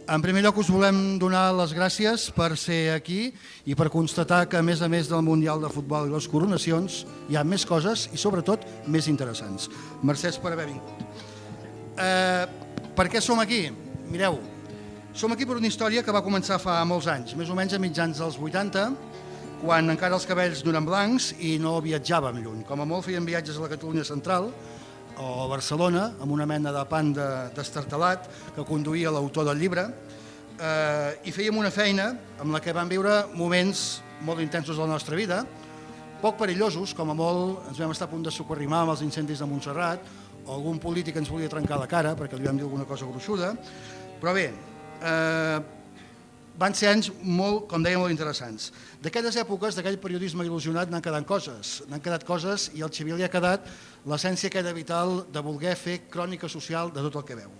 En primer lloc us volem donar les gràcies per ser aquí i per constatar que a més del Mundial de Futbol i les coronacions hi ha més coses i sobretot més interessants. Mercès per haver vingut. Per què som aquí? Mireu, som aquí per una història que va començar fa molts anys, més o menys a mitjans dels 80, quan encara els cabells no eren blancs i no viatjàvem lluny. Com a molt fèiem viatges a la Catalunya central o a Barcelona, amb una mena de pan destartalat que conduïa l'autor del llibre, i fèiem una feina amb la que vam viure moments molt intensos de la nostra vida, poc perillosos, com a molt ens vam estar a punt de socorrimar amb els incendis de Montserrat, o algun polític ens volia trencar la cara perquè li vam dir alguna cosa gruixuda, però bé, van ser anys molt, com deia, molt interessants. D'aquelles èpoques, d'aquell periodisme il·lusionat, n'han quedat coses i al Xavier li ha quedat l'essència aquella vital de voler fer crònica social de tot el que veu.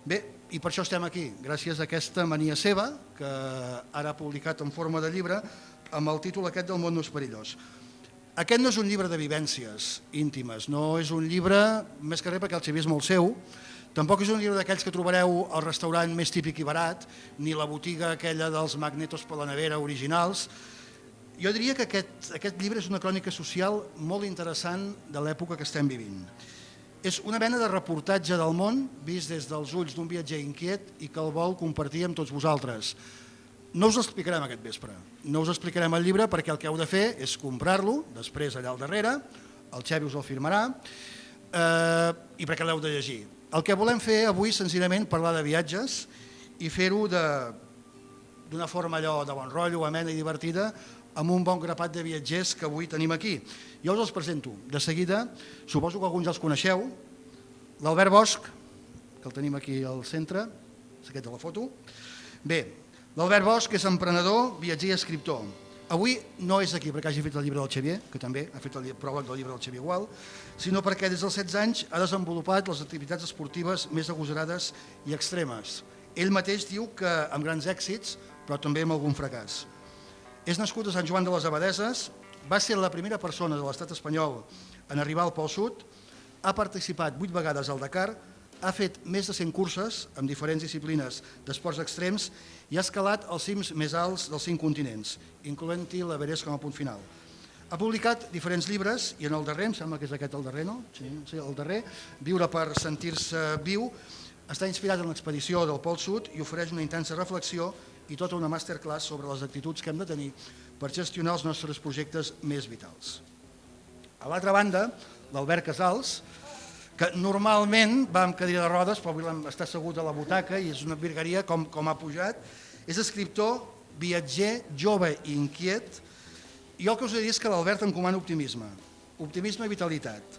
Bé, i per això estem aquí, gràcies a aquesta mania seva, que ara ha publicat en forma de llibre, amb el títol aquest del món no és perillós. Aquest no és un llibre de vivències íntimes, no és un llibre, més que res perquè el Xavier és molt seu, tampoc és un llibre d'aquells que trobareu al restaurant més típic i barat, ni la botiga aquella dels magnetos per la nevera originals. Jo diria que aquest llibre és una crònica social molt interessant de l'època que estem vivint. És una mena de reportatge del món vist des dels ulls d'un viatger inquiet i que el vol compartir amb tots vosaltres. No us l'explicarem aquest vespre, no us explicarem el llibre perquè el que heu de fer és comprar-lo, després allà al darrere, el Xavi us el firmarà, i perquè l'heu de llegir. El que volem fer avui, senzillament, parlar de viatges i fer-ho d'una forma allò de bon rotllo, amena i divertida, amb un bon grapat de viatgers que avui tenim aquí. Jo us els presento. De seguida, suposo que alguns ja els coneixeu, l'Albert Bosch, que el tenim aquí al centre, és aquest de la foto. Bé, l'Albert Bosch és emprenedor, viatger i escriptor. Avui no és aquí perquè hagi fet el llibre del Xavier, que també ha fet el pròleg del llibre del Xavier igual, sinó perquè des dels 16 anys ha desenvolupat les activitats esportives més agosarades i extremes. Ell mateix diu que amb grans èxits, però també amb algun fracàs. És nascut a Sant Joan de les Abadesses, va ser la primera persona de l'estat espanyol en arribar al Pol Sud, ha participat 8 vegades al Dakar, ha fet més de 100 curses amb diferents disciplines d'esports extrems i ha escalat els cims més alts dels 5 continents, incloent-hi l'Everest com a punt final. Ha publicat diferents llibres i en el darrer, em sembla que és aquest el darrer, no? Sí, el darrer, Viure per sentir-se viu, està inspirat en l'expedició del Pol Sud i ofereix una intensa reflexió i tota una masterclass sobre les actituds que hem de tenir per gestionar els nostres projectes més vitals. A l'altra banda, l'Albert Casals, que normalment va amb cadira de rodes, però avui està assegut a la butaca i és una virgueria com ha pujat, és escriptor, viatger, jove i inquiet. Jo el que us he de dir és que l'Albert encomana optimisme i vitalitat.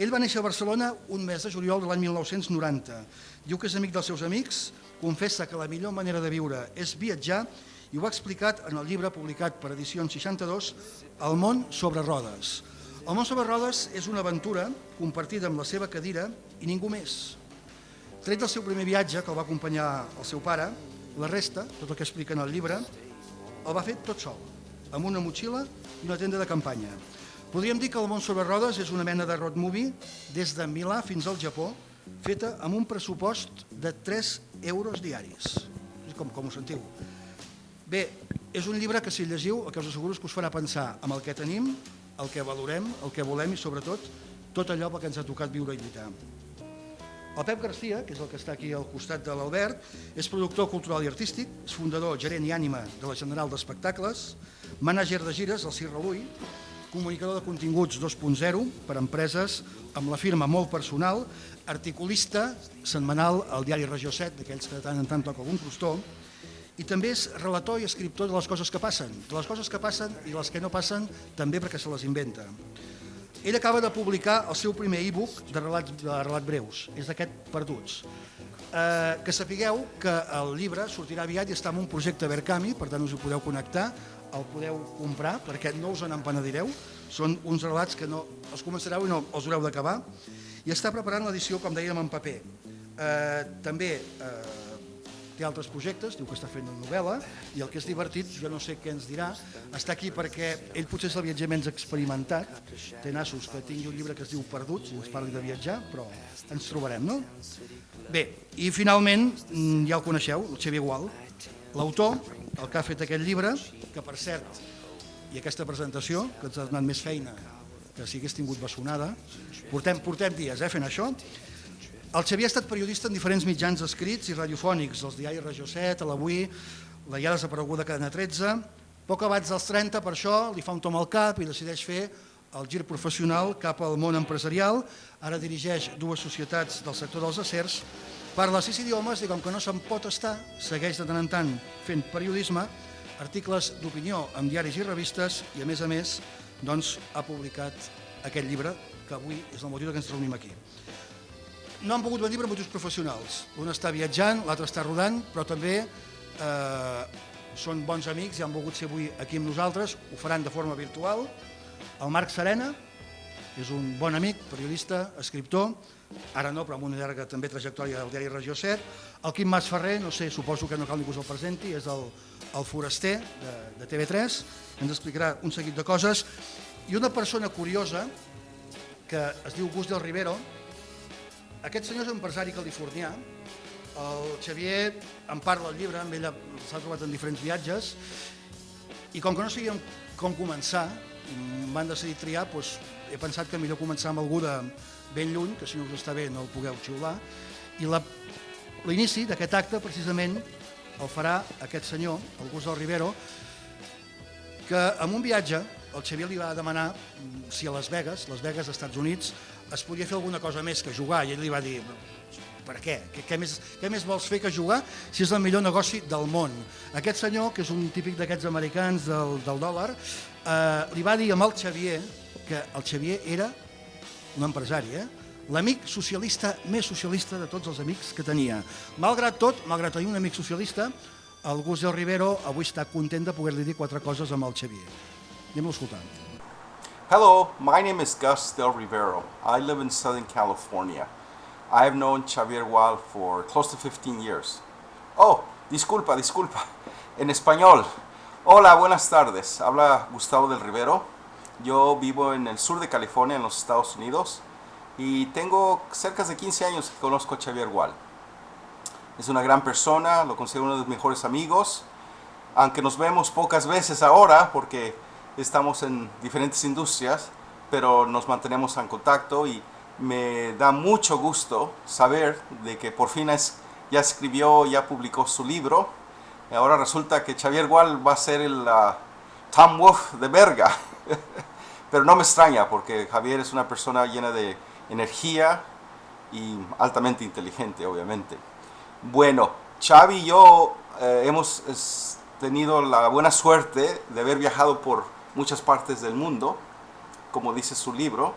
Ell va néixer a Barcelona un mes de juliol de l'any 1990. Diu que és amic dels seus amics, confessa que la millor manera de viure és viatjar i ho ha explicat en el llibre publicat per Edicions 62, El món sobre rodes. El món sobre rodes és una aventura compartida amb la seva cadira i ningú més. Tret del seu primer viatge, que el va acompanyar el seu pare, la resta, tot el que explica en el llibre, el va fer tot sol, amb una motxilla i una tenda de campanya. Podríem dir que el món sobre rodes és una mena de road movie des de Milà fins al Japó, feta amb un pressupost de 3 euros diaris, com ho sentiu. Bé, és un llibre que si llegiu el que us asseguro és que us farà pensar en el que tenim, el que valorem, el que volem i sobretot tot allò pel que ens ha tocat viure i lluitar. El Pep García, que és el que està aquí al costat de l'Albert, és productor cultural i artístic, és fundador, gerent i ànima de la General d'Espectacles, mànager de gires al Circ Relull, comunicador de continguts 2.0 per a empreses amb la firma molt personal, articulista setmanal al diari Regió 7, d'aquells que de tant en tant toca algun crostó, i també és relator i escriptor de les coses que passen i les que no passen també perquè se les inventa. Ell acaba de publicar el seu primer e-book de relats breus, és aquest Perduts. Que sapigueu que el llibre sortirà aviat i està en un projecte Verkami, per tant us ho podeu connectar, el podeu comprar perquè no us n'empenedireu, són uns relats que no els començareu i no els haureu d'acabar, i està preparant l'edició, com dèiem, en paper. També té altres projectes, diu que està fent una novel·la, i el que és divertit, jo no sé què ens dirà, està aquí perquè ell potser és el viatger menys experimentat, té nassos que tingui un llibre que es diu Perduts i ens parli de viatjar, però ens trobarem, no? Bé, i finalment, ja el coneixeu, el Xavier Gual, l'autor, el que ha fet aquest llibre, que per cert, i aquesta presentació, que ens ha donat més feina que si hagués tingut bessonada, portem dies fent això. El Xavier ha estat periodista en diferents mitjans escrits i radiofònics, els diaris Regió 7, l'Avui, la ja desapareguda Cadena 13. Poc abans dels 30, per això, li fa un tom al cap i decideix fer el gir professional cap al món empresarial. Ara dirigeix 2 societats del sector dels acers, parla 6 idiomes i com que no se'n pot estar, segueix de tant en tant fent periodisme, articles d'opinió en diaris i revistes i a més, doncs, ha publicat aquest llibre que avui és el motiu que ens reunim aquí. No han pogut venir per motius professionals. Un està viatjant, l'altre està rodant, però també són bons amics i han volgut ser avui aquí amb nosaltres, ho faran de forma virtual. El Marc Serena és un bon amic, periodista, escriptor, ara no, però amb una llarga també trajectòria del diari Regió 7. El Quim Masferrer, no sé, suposo que no cal ningú se'l presenti, és el foraster de TV3, ens explicarà un seguit de coses. I una persona curiosa, que es diu Gus del Rivero, aquest senyor és un empresari californià, el Xavier en parla al llibre, amb ell s'ha trobat en diferents viatges, i com que no sabíem com començar, van decidir triar, doncs he pensat que millor començar amb algú de ben lluny, que si no us està bé no el pugueu xiular, i l'inici d'aquest acte precisament el farà aquest senyor, el Gus del Rivero, que en un viatge el Xavier li va demanar si a Las Vegas, als Estats Units, es podia fer alguna cosa més que jugar, i ell li va dir, per què? Què més vols fer que jugar si és el millor negoci del món? Aquest senyor, que és un típic d'aquests americans del dòlar, li va dir amb el Xavier que el Xavier era un empresari, l'amic socialista més socialista de tots els amics que tenia. Malgrat tot, malgrat tenir un amic socialista, el Gus del Rivero avui està content de poder-li dir 4 coses amb el Xavier. Anem-lo escoltant. Hello, my name is Gus Del Rivero. I live in Southern California. I have known Xavier Gual for close to 15 years. Oh, disculpa. En español. Hola, buenas tardes. Habla Gustavo Del Rivero. Yo vivo en el sur de California, en los Estados Unidos. Y tengo cerca de 15 años que conozco a Xavier Gual. Es una gran persona, lo considero uno de mis mejores amigos. Aunque nos vemos pocas veces ahora, porque estamos en diferentes industrias, pero nos mantenemos en contacto y me da mucho gusto saber de que por fin ya escribió, ya publicó su libro. Y ahora resulta que Xavier Gual va a ser el Tom Wolfe de Berga. Pero no me extraña porque Javier es una persona llena de energía y altamente inteligente, obviamente. Bueno, Xavi y yo hemos tenido la buena suerte de haber viajado por muchas partes del mundo, como dice su libro.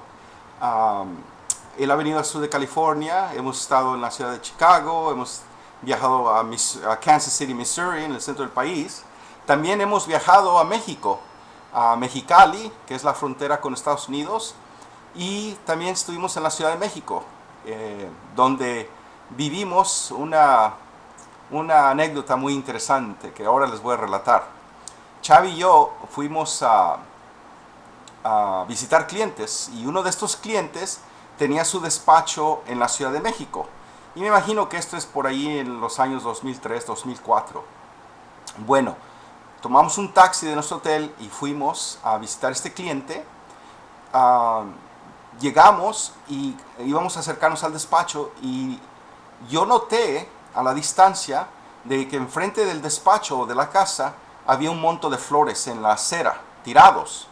Él ha venido al sur de California, hemos estado en la ciudad de Chicago, hemos viajado a Kansas City, Missouri, en el centro del país. También hemos viajado a México, a Mexicali, que es la frontera con Estados Unidos, y también estuvimos en la Ciudad de México, donde vivimos una anécdota muy interesante que ahora les voy a relatar. Xavi y yo fuimos a visitar clientes y uno de estos clientes tenía su despacho en la Ciudad de México. Y me imagino que esto es por ahí en los años 2003, 2004. Bueno, tomamos un taxi de nuestro hotel y fuimos a visitar a este cliente. Llegamos y íbamos a acercarnos al despacho y yo noté a la distancia de que enfrente del despacho o de la casa había un monto de flores en la acera, tirados.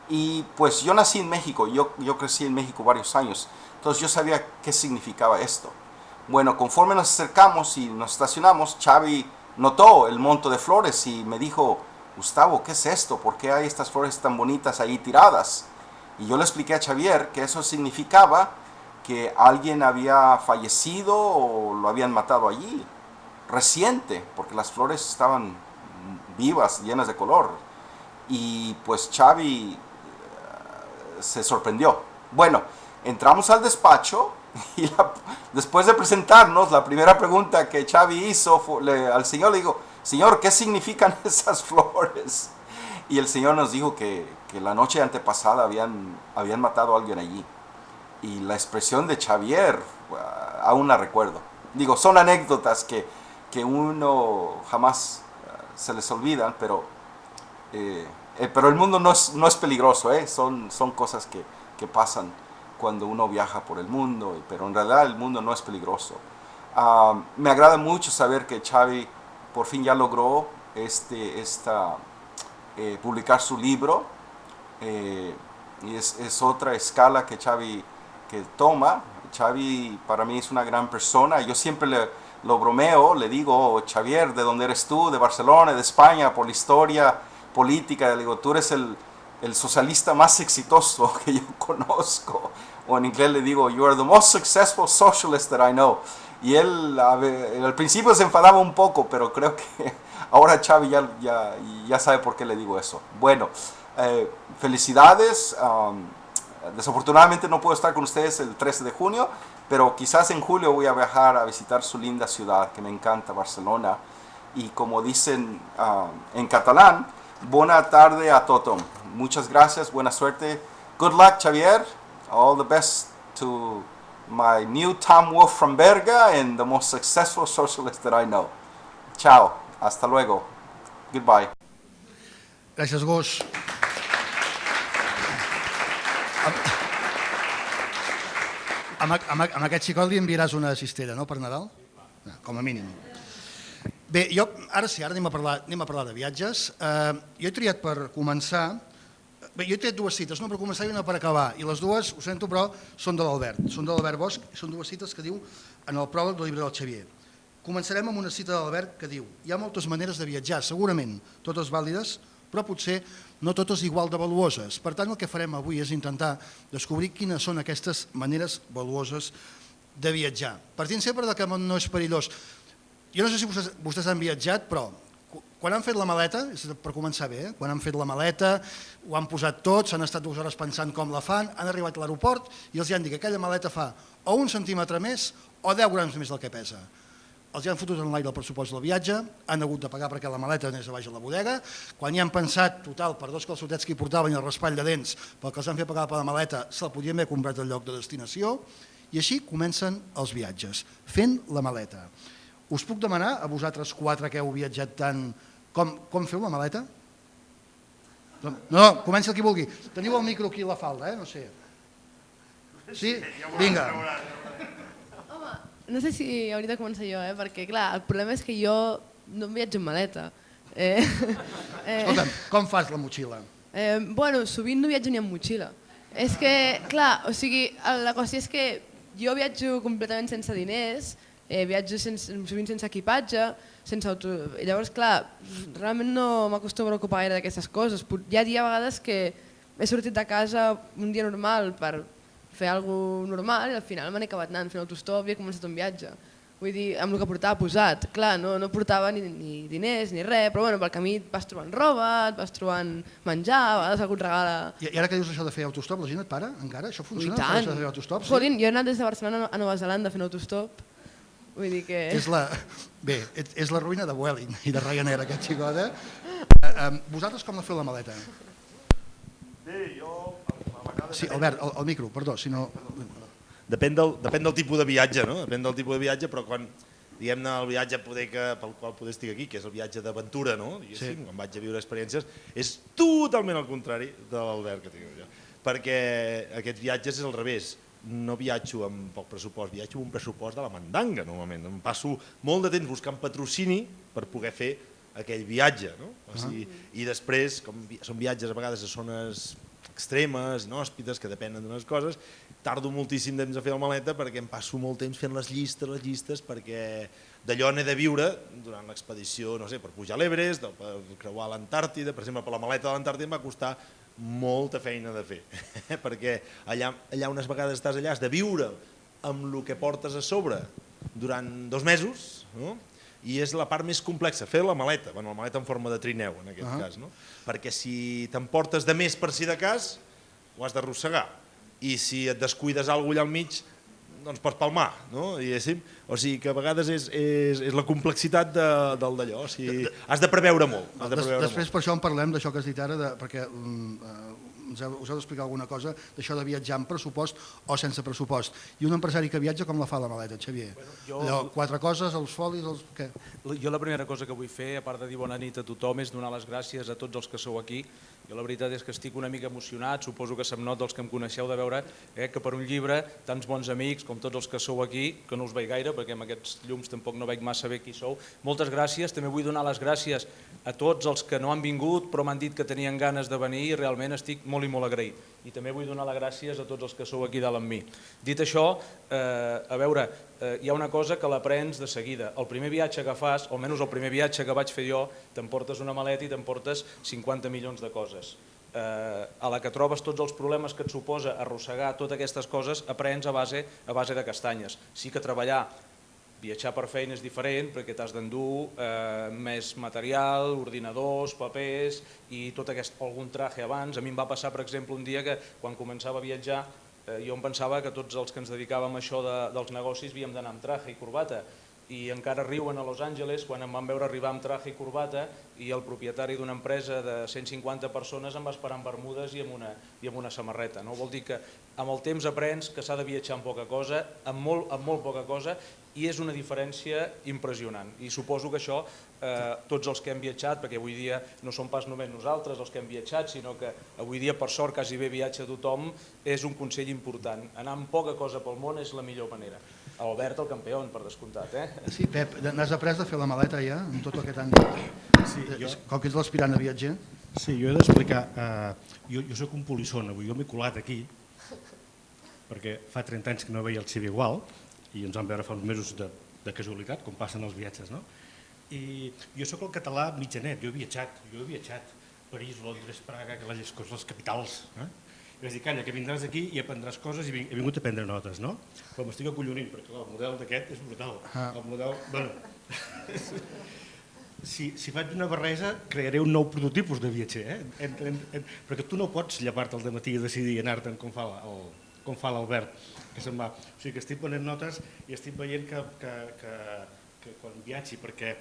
Y pues yo nací en México, yo crecí en México varios años, entonces yo sabía qué significaba esto. Bueno, conforme nos acercamos y nos estacionamos, Xavi notó el monto de flores y me dijo, Gustavo, ¿qué es esto? ¿Por qué hay estas flores tan bonitas ahí tiradas? Y yo le expliqué a Xavier que eso significaba que alguien había fallecido o lo habían matado allí, reciente, porque las flores estaban vivas, llenas de color. Y pues Xavi se sorprendió. Bueno, entramos al despacho y después de presentarnos, la primera pregunta que Xavi hizo al señor, le dijo, señor, ¿qué significan esas flores? Y el señor nos dijo que la noche antepasada habían matado a alguien allí. Y la expresión de Xavier, aún la recuerdo. Digo, son anécdotas que uno jamás se les olvidan, pero el mundo no es peligroso, son cosas que pasan cuando uno viaja por el mundo, pero en realidad el mundo no es peligroso. Me agrada mucho saber que Xavi por fin ya logró publicar su libro, y es otra escala que Xavi que toma. Xavi para mí es una gran persona. Yo siempre lo bromeo, le digo, oh, Xavier, ¿de dónde eres tú? De Barcelona, de España, por la historia política. Le digo, tú eres el socialista más exitoso que yo conozco. O en inglés le digo, you are the most successful socialist that I know. Y él al principio se enfadaba un poco, pero creo que ahora Xavi ya sabe por qué le digo eso. Bueno, felicidades. Desafortunadamente no puedo estar con ustedes el 13 de junio, pero quizás en julio voy a viajar a visitar su linda ciudad, que me encanta, Barcelona. Y como dicen en catalán, buena tarde a tothom. Muchas gracias, buena suerte. Good luck, Xavier. All the best to my new Tom Wolf from Berga and the most successful socialist that I know. Ciao. Hasta luego. Goodbye. Gràcies, Gus. Amb aquest xicot li enviaràs una cistera, no, per Nadal? Com a mínim. Bé, ara anem a parlar de viatges. Jo he triat per començar... Bé, jo he triat dues cites, una per començar i una per acabar, i les dues, ho sento, però són de l'Albert Bosch, són dues cites que diu en el pròleg del llibre del Xavier. Començarem amb una cita de l'Albert que diu: hi ha moltes maneres de viatjar, segurament totes vàlides, però potser no totes igual de valuoses. Per tant, el que farem avui és intentar descobrir quines són aquestes maneres valuoses de viatjar. Partint sempre que no és perillós. Jo no sé si vostès han viatjat, però quan han fet la maleta, per començar bé, quan han fet la maleta, ho han posat tot, s'han estat 2 hores pensant com la fan, han arribat a l'aeroport i els han dit que aquella maleta fa o 1 centímetre més o 10 grams més del que pesa. Els han fotut en l'aire el pressupost del viatge, han hagut de pagar perquè la maleta anés a baix a la bodega, quan hi han pensat, total, per 2 calçotets que hi portaven i el raspall de dents, pel que els han fet pagar per la maleta, se la podien haver comprat al lloc de destinació, i així comencen els viatges, fent la maleta. Us puc demanar a vosaltres 4 que heu viatjat tant, com feu la maleta? No, comenci el qui vulgui. Teniu el micro aquí a la falda, no sé. Sí? Vinga. No sé si hauria de començar jo, perquè clar, el problema és que jo no em viatjo en maleta. Escolta'm, com fas la motxilla? Bueno, sovint no viatjo ni amb motxilla. És que, clar, o sigui, la qüestió és que jo viatjo completament sense diners, viatjo sovint sense equipatge, sense auto... I llavors, clar, realment no m'acostumo a ocupar gaire d'aquestes coses. Hi ha vegades que he sortit de casa un dia normal per fer alguna cosa normal i al final me n'he acabat anant fent autostop i he començat un viatge. Vull dir, amb el que portava posat. Clar, no portava ni diners ni res, però bueno, pel camí et vas trobant roba, et vas trobant menjar, a vegades algú et regala... I ara que dius això de fer autostop, la gent et para encara? Això funciona? I tant! De fer autostop, sí? Jolín, jo he anat des de Barcelona a Nova Zelanda fent autostop. Vull dir que... Bé, és la ruïna de Vueling i de Ryanair, aquest xicot, Vosaltres com la feu la maleta? Bé, jo... Sí, Albert, el micro, perdó, si no... Depèn del tipus de viatge, no? Depèn del tipus de viatge, però quan, diguem-ne, el viatge pel qual poder estic aquí, que és el viatge d'aventura, no? Diguéssim, quan vaig a viure experiències, és totalment al contrari de l'Albert que tinc jo. Perquè aquests viatges és al revés. No viatjo amb poc pressupost, viatjo amb un pressupost de la mandanga, normalment. Em passo molt de temps buscant patrocini per poder fer aquell viatge, no? O sigui, i després, com són viatges a vegades a zones extremes, inhòspites, que depenen d'unes coses, tardo moltíssim temps a fer la maleta perquè em passo molt temps fent les llistes, perquè d'allò n'he de viure durant l'expedició, no sé, per pujar a l'Everest, per creuar l'Antàrtida, per exemple, per la maleta de l'Antàrtida em va costar molta feina de fer, perquè allà unes vegades estàs allà, has de viure amb el que portes a sobre durant 2 mesos, no? I és la part més complexa, fer la maleta, la maleta en forma de trineu en aquest cas, no? Perquè si t'emportes de més per si de cas, ho has d'arrossegar, i si et descuides alguna cosa allà al mig, doncs pots palmar, no? O sigui que a vegades és la complexitat del d'allò, o sigui, has de preveure molt. Després per això en parlem d'això que has dit ara, perquè us heu d'explicar alguna cosa d'això de viatjar amb pressupost o sense pressupost. I un empresari que viatja com la fa la maleta, Xavier? Allò, 4 coses, els folis, els... què? Jo la primera cosa que vull fer, a part de dir bona nit a tothom, és donar les gràcies a tots els que sou aquí. Jo la veritat és que estic una mica emocionat, suposo que se'm nota els que em coneixeu de veure que per un llibre, tants bons amics com tots els que sou aquí, que no us veig gaire perquè amb aquests llums tampoc no veig massa bé qui sou, moltes gràcies. També vull donar les gràcies a tots els que no han vingut però m'han dit que tenien ganes de venir i realment estic molt i molt agraït. I també vull donar les gràcies a tots els que sou aquí dalt amb mi. Dit això, a veure, hi ha una cosa que l'aprens de seguida. El primer viatge que fas, o almenys el primer viatge que vaig fer jo, t'emportes una maleta i t'emportes 50 milions de coses. A la que trobes tots els problemes que et suposa arrossegar totes aquestes coses, aprens a base de castanyes. Sí que treballar, viatjar per feina és diferent perquè t'has d'endur més material, ordinadors, papers i tot algun traje abans. A mi em va passar, per exemple, un dia que quan començava a viatjar jo em pensava que tots els que ens dedicàvem a això dels negocis havíem d'anar amb traje i corbata i encara riuen a Los Angeles quan em van veure arribar amb traje i corbata i el propietari d'una empresa de 150 persones em va esperar amb bermudes i amb una samarreta. Vol dir que amb el temps aprens que s'ha de viatjar amb poca cosa, amb molt poca cosa, i és una diferència impressionant. I suposo que això tots els que hem viatjat, perquè avui dia no som pas només nosaltres els que hem viatjat, sinó que avui dia per sort quasi bé viatja tothom, és un consell important. Anar amb poca cosa pel món és la millor manera. Albert el campió, per descomptat. Sí, Pep, n'has après de fer la maleta ja, amb tot el que t'han dit? Com que ets l'aspirant a viatger? Sí, jo he d'explicar. Jo soc un polissón, avui jo m'he colat aquí, perquè fa 30 anys que no veia el Xavier Gual, i ens vam veure fa uns mesos de casualitat, com passen els viatges, no? I jo sóc el català mitjanet, jo he viatjat, París, Londres, Praga, les capitals. I vaig dir, calla, que vindràs aquí i aprendràs coses i he vingut a prendre notes, no? Però m'estic acollonint, perquè el model d'aquest és brutal. El model, bueno... Si faig una barreja, crearé un nou prototipus de viatger, perquè tu no pots llevar-te al dematí i decidir anar-te'n com fa l'Albert, que se'n va. O sigui que estic prenent notes i estic veient que quan viatgi, perquè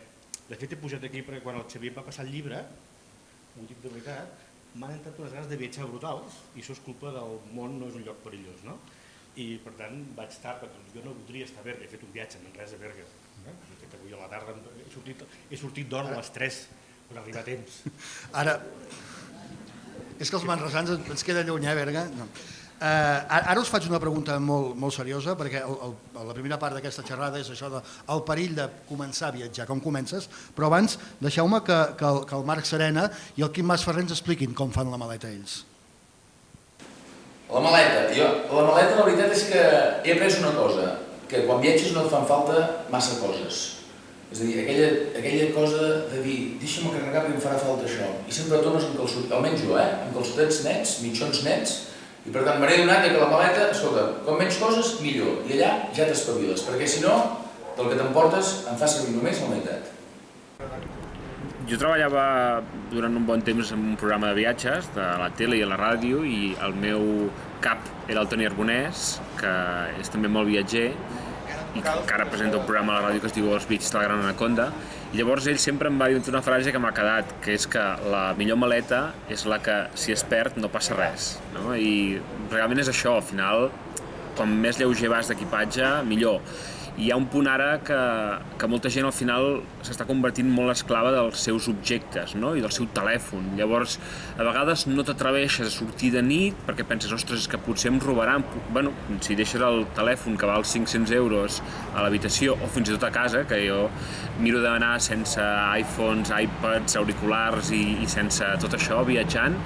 de fet he pujat aquí perquè quan el Xavier va passar el llibre, ho dic de veritat, m'han entrat unes ganes de viatjar brutals i això és culpa del món, no és un lloc perillós, no? I per tant vaig tard, perquè jo no voldria estar a Berga, he fet un viatge a Manresa a Berga, de fet avui a la tarda he sortit d'hora a les 3 per arribar a temps. Ara, és que els manresans ens queda lluny, Berga? No. Ara us faig una pregunta molt seriosa, perquè la primera part d'aquesta xerrada és això del perill de començar a viatjar, com comences, però abans deixeu-me que el Marc Serena i el Quim Masferrer ens expliquin com fan la maleta ells. La maleta, la veritat és que he après una cosa, que quan viatges no et fan falta massa coses. És a dir, aquella cosa de dir, deixa'm carregar perquè em farà falta això. I sempre tornes amb calçotets, almenys jo, amb calçotets nets, mitjons nets, i per tant m'he adonat que la maleta, escolta, com menys coses, millor. I allà ja t'espaviles, perquè si no, del que t'emportes en fa servir només la meitat. Jo treballava durant un bon temps en un programa de viatges, de la tele i a la ràdio, i el meu cap era el Toni Arbonès, que és també molt viatger, i que ara presenta un programa a la ràdio que es diu Els Viatges de la Gran Anaconda, i llavors ell sempre em va dir una frase que m'ha quedat, que és que la millor maleta és la que, si es perd, no passa res, no? I realment és això, al final, com més lleuger vas d'equipatge, millor. I hi ha un punt ara que molta gent al final s'està convertint molt esclava dels seus objectes, no? I del seu telèfon. Llavors, a vegades no t'atreveixes a sortir de nit perquè penses, ostres, és que potser em robaran. Bueno, si deixes el telèfon que val 500 euros a l'habitació o fins i tot a casa, que jo miro d'anar sense iPhones, iPads, auriculars i sense tot això viatjant,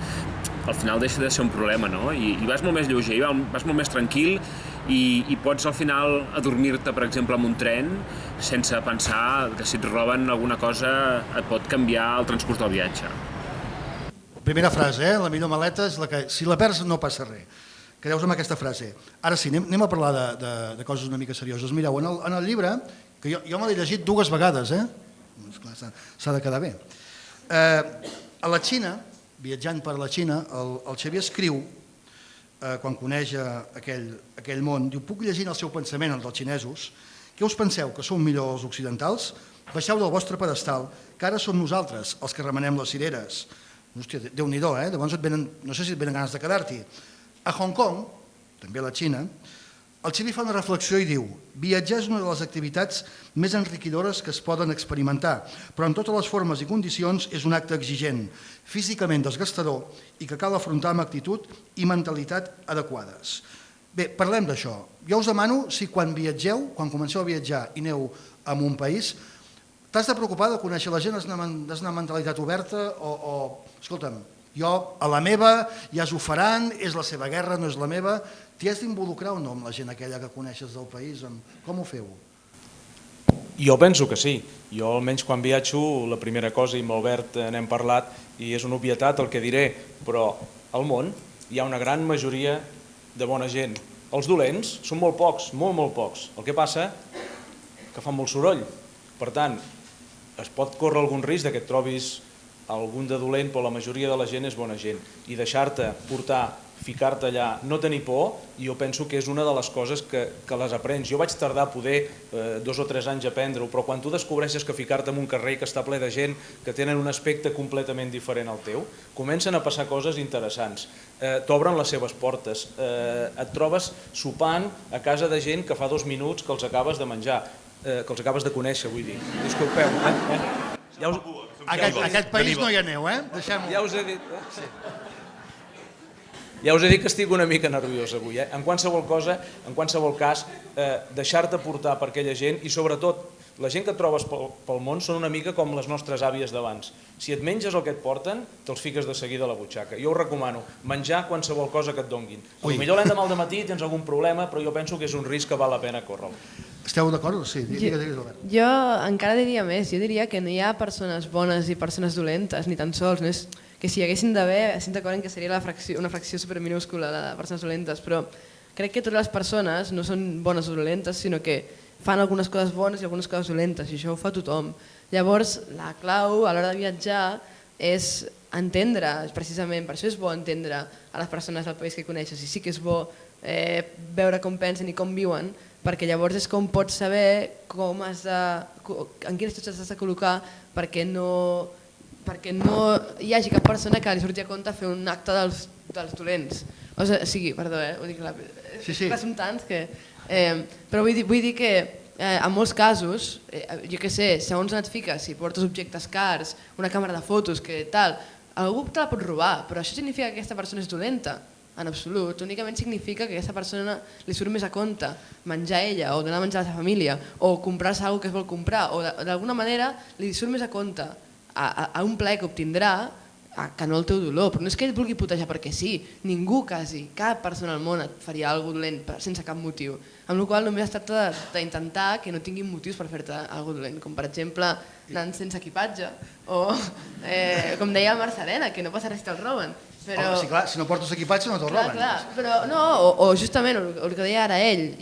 al final deixa de ser un problema, no? I vas molt més lleuger, vas molt més tranquil i pots al final adormir-te, per exemple, en un tren sense pensar que si et roben alguna cosa et pot canviar el transcurs del viatge. Primera frase, la millor maleta és la que, si la perds no passa res. Quedeu-vos amb aquesta frase. Ara sí, anem a parlar de coses una mica serioses. Mireu, en el llibre, que jo me l'he llegit 2 vegades, s'ha de quedar bé. A la Xina, viatjant per la Xina, el Xavier escriu, quan coneix aquell món, diu, puc llegir en el seu pensament, el dels xinesos, què us penseu, que som millors els occidentals? Baixeu del vostre pedestal, que ara som nosaltres els que remenem les cireres. Hòstia, Déu-n'hi-do, llavors no sé si et venen ganes de quedar-t'hi. A Hong Kong, també a la Xina, el Xavi fa una reflexió i diu: viatjar és una de les activitats més enriquidores que es poden experimentar, però en totes les formes i condicions és un acte exigent, físicament desgastador i que cal afrontar amb actitud i mentalitat adequades. Bé, parlem d'això. Jo us demano si quan viatgeu, quan comenceu a viatjar i aneu a un país, t'has de preocupar de conèixer la gent, has d'anar amb mentalitat oberta o escolta'm, jo a la meva ja s'ho faran, és la seva guerra, no és la meva. T'hi has d'involucrar o no amb la gent aquella que coneixes del país? Com ho feu? Jo penso que sí. Jo almenys quan viatjo, la primera cosa, i amb l'Albert n'hem parlat, i és una obvietat el que diré, però al món hi ha una gran majoria de bona gent. Els dolents són molt pocs, molt pocs. El que passa que fan molt soroll. Per tant, es pot córrer algun risc que et trobis algun de dolent, però la majoria de la gent és bona gent. I deixar-te portar, ficar-te allà, no tenir por, jo penso que és una de les coses que les aprens. Jo vaig tardar poder 2 o 3 anys a aprendre-ho, però quan tu descobreixes que ficar-te en un carrer que està ple de gent que tenen un aspecte completament diferent al teu, comencen a passar coses interessants. T'obren les seves portes, et trobes sopant a casa de gent que fa 2 minuts que els acabes de menjar, que els acabes de conèixer, vull dir. Disculpeu, A aquest país no hi aneu, deixem-ho. Ja us he dit, Ja us he dit que estic una mica nerviós avui. En qualsevol cosa, en qualsevol cas, deixar-te portar per aquella gent i sobretot la gent que et trobes pel món són una mica com les nostres àvies d'abans. Si et menges el que et porten, te'ls fiques de seguida a la butxaca. Jo us recomano menjar qualsevol cosa que et donguin. Potser l'endemà al matí tens algun problema, però jo penso que és un risc que val la pena córrer-lo. Esteu d'acord? Sí, digues, Albert. Jo encara diria més, jo diria que no hi ha persones bones i persones dolentes, ni tan sols, no és que si hi haguessin d'haver, estic d'acord que seria una fracció superminúscula de persones dolentes, però crec que totes les persones no són bones o dolentes, sinó que fan algunes coses bones i algunes coses dolentes, i això ho fa tothom. Llavors, la clau a l'hora de viatjar és entendre, precisament, per això és bo entendre a les persones del país que coneixes, i sí que és bo veure com pensen i com viuen, perquè llavors és com pots saber en quines situacions has de col·locar perquè no hi hagi cap persona que li surti a compte fer un acte dels dolents. O sigui, perdó, ho dic ràpid. Sí. Són tants que... Però vull dir que en molts casos, jo què sé, segons on et fiques, si portes objectes cars, una càmera de fotos, que tal, algú te la pot robar, però això significa que aquesta persona és dolenta? En absolut, únicament significa que a aquesta persona li surt més a compte menjar ella o donar menjar a la seva família o comprar-se alguna que es vol comprar o d'alguna manera li surt més a compte a un plaer que obtindrà que no el teu dolor, però no és que ell vulgui putejar perquè sí, ningú quasi, cap persona al món et faria alguna cosa dolent sense cap motiu, amb la qual cosa només es tracta d'intentar que no tinguin motius per fer-te alguna cosa dolent, com per exemple anant sense equipatge o com deia el Marc Serena, que no passa res si te'l roben. Però... Sí, clar, si no portes equipatge no te'l roben. Clar, però no, o justament el que deia ara ell,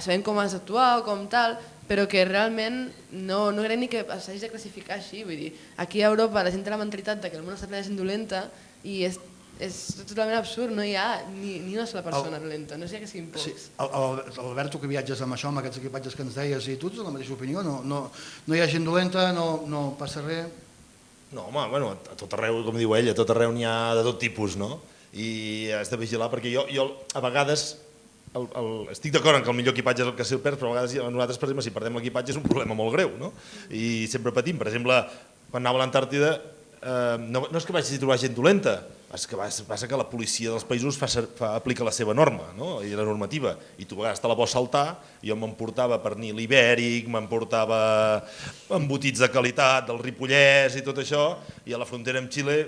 sabem com has d'actuar o com tal, però que realment no crec ni que s'hagi de classificar així, vull dir, aquí a Europa la gent té la mentalitat que el món està ple de gent dolenta i és totalment absurd, no hi ha ni una sola persona dolenta, no sé que siguin pocs. Sí. Albert, tu que viatges amb això, amb aquests equipatges que ens deies, i tu tens la mateixa opinió? No hi ha gent dolenta, no passa res? No, home, bueno, a tot arreu, com diu ell, a tot arreu n'hi ha de tot tipus, no? I has de vigilar, perquè jo a vegades estic d'acord que el millor equipatge és el que se'l perd, però a vegades nosaltres, per exemple, si perdem l'equipatge és un problema molt greu, no? I sempre patim. Per exemple, quan anava a l'Antàrtida, no és que vagi a trobar gent dolenta, és que passa que la policia dels països aplica la seva norma, no? I la normativa, i tu a vegades te la vols saltar, jo m'emportava pernil ibèric, m'emportava embotits de qualitat del Ripollès i tot això, i a la frontera amb Xile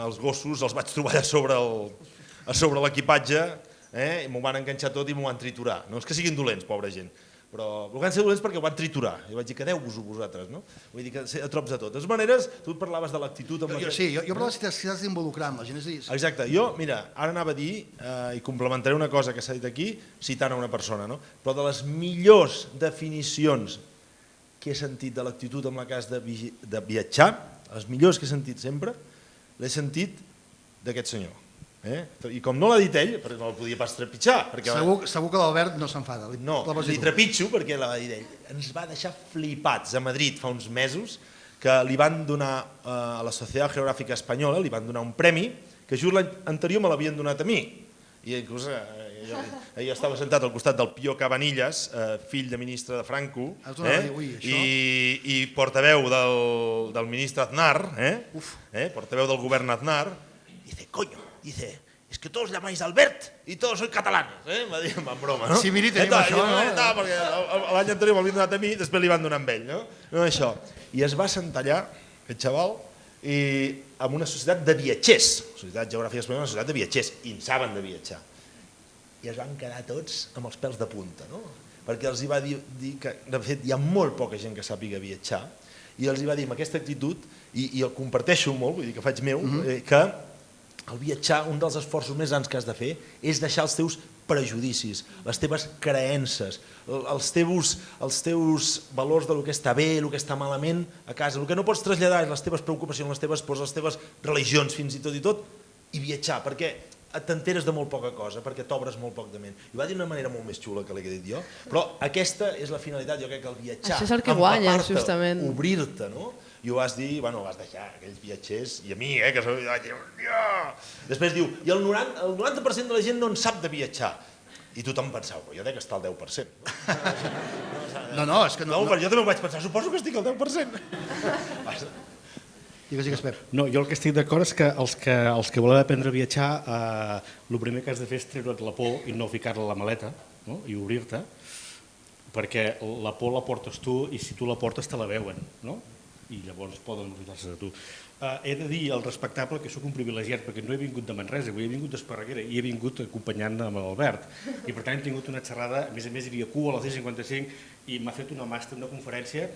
els gossos els vaig trobar allà a sobre l'equipatge, i m'ho van enganxar tot i m'ho van triturar. No és que siguin dolents, pobra gent, però van ser dolents perquè ho van triturar. I vaig dir, quedeu-vos-ho vosaltres, no? Vull dir que a trops de tot. De totes maneres, tu parlaves de l'actitud... Sí, jo parlava si t'has d'involucrar amb la gent. Exacte. Jo, mira, ara anava a dir, i complementaré una cosa que s'ha dit aquí, citant a una persona, no? Però de les millors definicions que he sentit de l'actitud amb la que has de viatjar, les millors que he sentit sempre, l'he sentit d'aquest senyor. I com no l'ha dit ell, no el podia pas trepitjar. Segur que l'Albert no s'enfada. No, li trepitjo perquè l'ha dit ell. Ens va deixar flipats a Madrid fa uns mesos, que li van donar a la Societat Geogràfica Espanyola, li van donar un premi que just l'any anterior me l'havien donat a mi. I inclús jo estava sentat al costat del Pío Cabanillas, fill de ministre de Franco, i portaveu del ministre Aznar, portaveu del govern Aznar, i dice, coño, dice, es que todos llamáis Albert y todos sois catalanes, va dir en broma, no? Sí, miri, tenim això, no? Perquè l'any anterior m'havien donat a mi, després li van donar a ell, no? No això. I es va sentar allà, aquest xaval, i amb una societat de viatgers, la Societat Geogràfica Espanyola, una societat de viatgers, i en saben de viatjar. I es van quedar tots amb els pèls de punta, no? Perquè els hi va dir que, de fet, hi ha molt poca gent que sàpiga viatjar, i els hi va dir amb aquesta actitud, i el comparteixo molt, vull dir que faig meu, que el viatjar, un dels esforços més grans que has de fer és deixar els teus prejudicis, les teves creences, els teus valors del que està bé, el que està malament a casa. El que no pots traslladar és les teves preocupacions, les teves pors, les teves religions fins i tot, i viatjar, perquè t'enteres de molt poca cosa, perquè t'obres molt poc de ment. I va dir d'una manera molt més xula que l'he dit jo, però aquesta és la finalitat, jo crec que el viatjar, això és el que guanya, justament. Obrir-te, no? I ho vas dir, bueno, vas deixar aquells viatgers, i a mi, que soc... Després diu, i el 90% de la gent no en sap de viatjar. I tothom pensava, però jo dec estar al 10%. No, és que no... Jo també ho vaig pensar, suposo que estic al 10%. Digues, Pep. No, jo el que estic d'acord és que els que voleu aprendre a viatjar, el primer que has de fer és treure't la por i no ficar-la a la maleta, no? I obrir-te, perquè la por la portes tu i si tu la portes te la veuen, no? I llavors poden oblidar-se de tu. He de dir al respectable que sóc un privilegiat perquè no he vingut de Manresa, he vingut d'Esparreguera i he vingut acompanyant amb l'Albert. I per tant hem tingut una xerrada, a més hi havia cua a la C55 i m'ha fet una màster, una conferència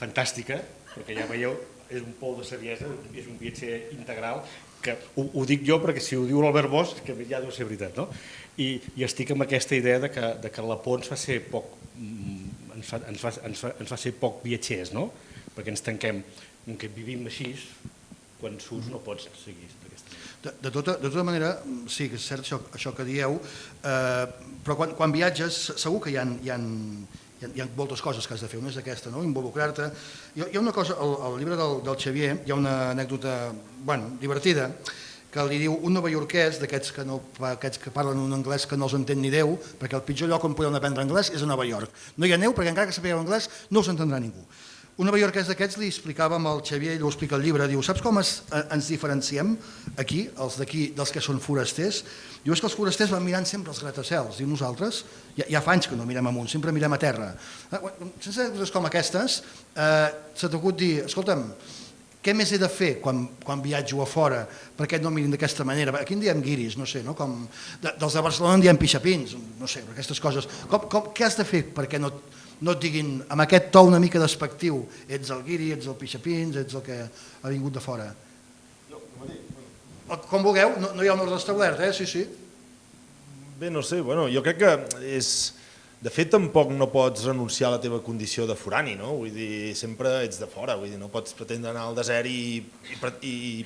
fantàstica, perquè ja veieu, és un pou de saviesa, és un viatger integral, que ho dic jo perquè si ho diu l'Albert Bosch, que ja deu ser veritat, no? I estic amb aquesta idea de que la por ens fa ser poc, ens fa ser poc viatgers, no? Perquè ens tanquem, que vivim així, quan surts no pots seguir d'aquesta manera. De tota manera, sí que és cert això que dieu, però quan viatges segur que hi ha moltes coses que has de fer, una és aquesta, involucrar-te. Hi ha una cosa, al llibre del Xavier hi ha una anècdota divertida, que li diu un novaiorquès, d'aquests que parlen un anglès que no els entén ni Déu, perquè el pitjor lloc on podem aprendre anglès és a Nova York. No hi ha neu perquè encara que sapigueu anglès no us entendrà ningú. Un novaiorquès d'aquests li explicava amb el Xavier, ell ho explica al llibre, diu, saps com ens diferenciem aquí, els d'aquí, dels que són forasters? Diu, és que els forasters van mirant sempre els gratacels, diu, nosaltres ja fa anys que no mirem amunt, sempre mirem a terra. Sense coses com aquestes, s'ha t'acut dir, escolta'm, què més he de fer quan viatjo a fora perquè no mirin d'aquesta manera? Aquí en diem guiris, no sé, com dels de Barcelona en diem pixapins, no sé, aquestes coses. Què has de fer perquè no et diguin amb aquest to una mica despectiu, ets el guiri, ets el pixapins, ets el que ha vingut de fora? Com vulgueu, no hi ha un ordre establert, sí. Bé, no sé, jo crec que és... De fet, tampoc no pots renunciar a la teva condició de forani, no? Vull dir, sempre ets de fora, vull dir, no pots pretendre anar al desert i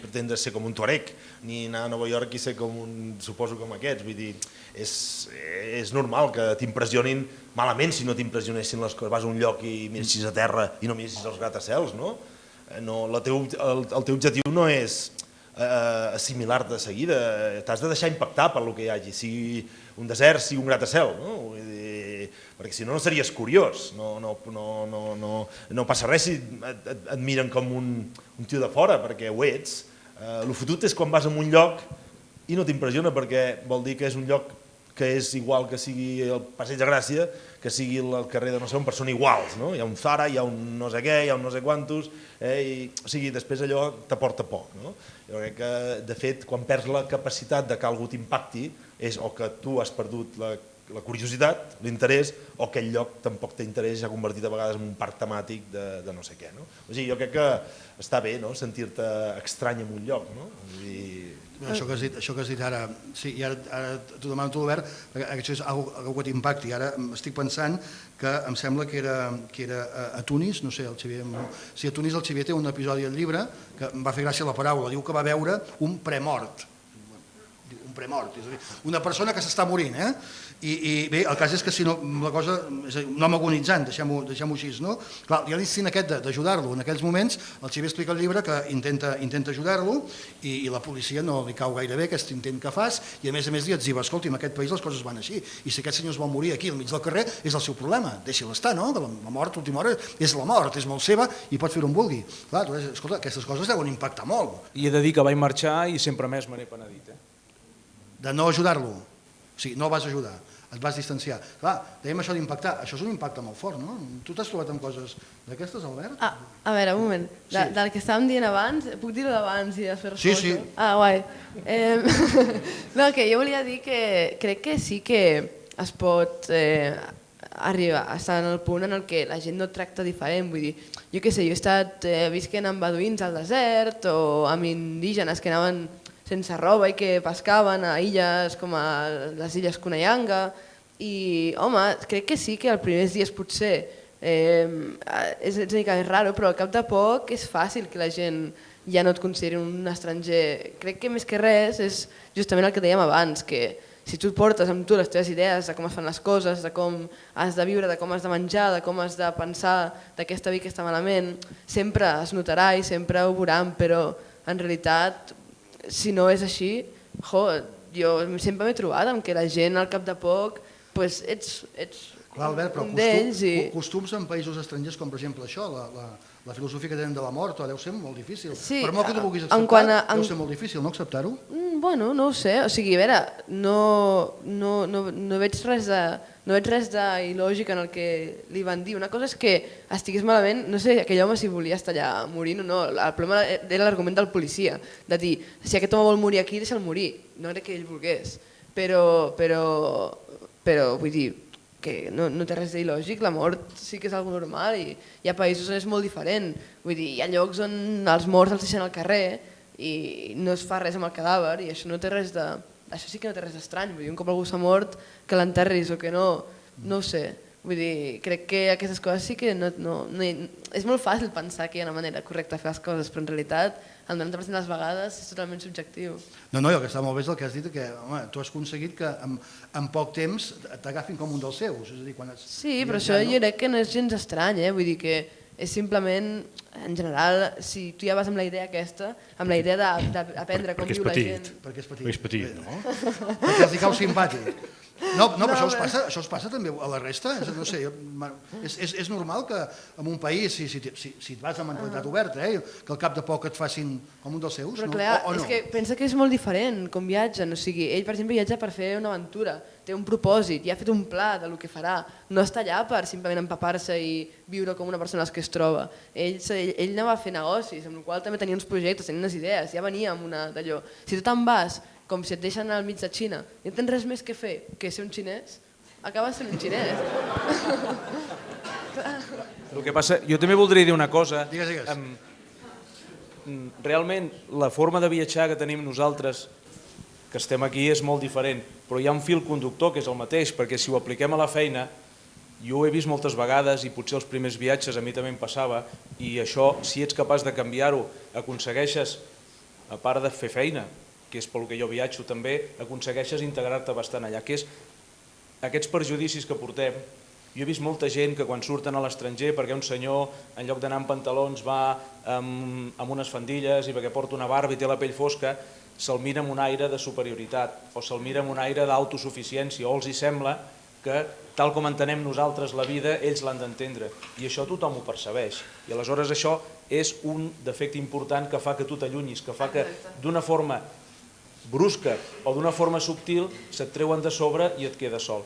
pretendre ser com un tuareg, ni anar a Nova York i ser com suposo com aquests, vull dir, és normal que t'impressionin malament si no t'impressionessin les coses, vas a un lloc i miressis a terra i no miressis els gratacels, no? El teu objectiu no és assimilar-te de seguida, t'has de deixar impactar per lo que hi hagi, sigui un desert, sigui un gratacel, no? Perquè si no series curiós, no passa res si et miren com un tio de fora, perquè ho ets. El fotut és quan vas a un lloc i no t'impressiona perquè vol dir que és un lloc que és igual que sigui el Passeig de Gràcia, que sigui el carrer de no sé on, però són iguals, no? Hi ha un Zara, hi ha un no sé què, hi ha un no sé quantos, o sigui, després allò t'aporta poc, no? Jo crec que, de fet, quan perds la capacitat de que algú t'impacti, és o que tu has perdut la curiositat, l'interès, o aquell lloc tampoc té interès, s'ha convertit a vegades en un parc temàtic de no sé què, no? O sigui, jo crec que està bé, no?, sentir-te estrany en un lloc, no? Això que has dit ara, sí, i ara t'ho demano a tu, Albert, perquè això és una que t'impacti. Ara estic pensant que em sembla que era a Tunis, no sé, el Xavier... Sí, a Tunis el Xavier té un episodi al llibre que em va fer gràcia la paraula, diu que va veure un premort. Un premort, és a dir, una persona que s'està morint, i bé, el cas és que si no, la cosa, és un home agonitzant, deixem-ho així, no? Clar, hi ha l'instint aquest d'ajudar-lo, en aquells moments el Xavier explica al llibre que intenta ajudar-lo i la policia no li cau gaire bé aquest intent que fas, i a més li etziba, escolti, en aquest país les coses van així, i si aquest senyor es vol morir aquí al mig del carrer és el seu problema, deixi-la estar, no? La mort, l'última hora, és la mort, és molt seva i pot fer-ho on vulgui. Clar, escolta, aquestes coses deuen impactar molt. I he de dir que vaig marxar i sempre més me n'he penedit. De no ajudar-lo, o sigui, no el vas ajudar, et vas distanciar. Clar, dèiem això d'impactar, això és un impacte molt fort, no? Tu t'has trobat amb coses d'aquestes, Albert? A veure, un moment, del que estàvem dient abans, puc dir-ho d'abans i després resposo? Sí. Guai. No, que jo volia dir que crec que sí que es pot arribar a estar en el punt en el que la gent no tracta diferent, vull dir, jo què sé, jo he estat visquent amb beduïns al desert o amb indígenes que anaven sense roba i que pescaven a illes com a les illes Kunayanga i, home, crec que sí que els primers dies potser és una mica raro, però al cap de poc és fàcil que la gent ja no et consideri un estranger. Crec que més que res és justament el que dèiem abans, que si tu portes amb tu les teves idees de com es fan les coses, de com has de viure, de com has de menjar, de com has de pensar, de què està bé i què està malament, sempre es notarà i sempre ho veuran, però en realitat, si no és així, jo sempre m'he trobat amb que la gent al cap de poc ets Clar, Albert, però un d'ells i... costums en països estrangers, com per exemple això, la filosofia que tenen de la mort, deu ser molt difícil. Sí, per molt que tu vulguis acceptar, deu ser molt difícil, no, acceptar-ho? Bueno, no ho sé, o sigui, a veure, no veig res d'il·lògic en el que li van dir. Una cosa és que estigués malament, no sé, aquell home si volia estar allà morint o no, el problema era l'argument del policia, de dir, si aquest home vol morir aquí, deixa'l morir, no era que ell volgués, però vull dir, que no té res d'il·lògic, la mort sí que és algo normal i hi ha països on és molt diferent, vull dir, hi ha llocs on els morts els deixen al carrer i no es fa res amb el cadàver i això no té res de... Això sí que no té res d'estrany, vull dir, un cop algú s'ha mort, que l'enterris o que no ho sé, vull dir, crec que aquestes coses sí que és molt fàcil pensar que hi ha una manera correcta de fer les coses, però en realitat el 90% de les vegades és totalment subjectiu. No, el que està molt bé és el que has dit, que home, tu has aconseguit que en poc temps t'agafin com un dels seus. És a dir, quan sí, però això jo crec que no és gens estrany, vull dir que és simplement, en general, si tu ja vas amb la idea aquesta, amb la idea d'aprendre com viu la gent... Perquè és petit, no? Perquè els hi cau simpàtic. No, però això us passa també a la resta? No sé, és normal que en un país, si et vas amb mentalitat oberta, que al cap de poc et facin com un dels seus, no? Però clar, és que pensa que és molt diferent com viatgen, o sigui, ell per exemple viatja per fer una aventura, té un propòsit, ja ha fet un pla del que farà, no està allà per simplement empapar-se i viure com una persona que es troba. Ell anava a fer negocis, amb el qual també tenia uns projectes, tenia unes idees, ja venia amb una d'allò. Si tu te'n vas com si et deixen al mig de Xina i no tens res més que fer que ser un xinès, acabes sent un xinès. El que passa, jo també voldria dir una cosa. Digues. Realment, la forma de viatjar que tenim nosaltres, que estem aquí, és molt diferent, però hi ha un fil conductor que és el mateix, perquè si ho apliquem a la feina, jo ho he vist moltes vegades i potser els primers viatges a mi també em passava, i això, si ets capaç de canviar-ho, aconsegueixes, a part de fer feina, que és pel que jo viatjo també, aconsegueixes integrar-te bastant allà, que és aquests perjudicis que portem. Jo he vist molta gent que quan surten a l'estranger, perquè un senyor, en lloc d'anar amb pantalons, va amb unes faldilles i perquè porta una barba i té la pell fosca, se'l mira amb un aire de superioritat o se'l mira amb un aire d'autosuficiència o els hi sembla que, tal com entenem nosaltres la vida, ells l'han d'entendre. I això tothom ho percebeix. I aleshores això és un defecte important que fa que tu t'allunyis, que fa que d'una forma brusca o d'una forma subtil se't treuen de sobre i et quedes sol.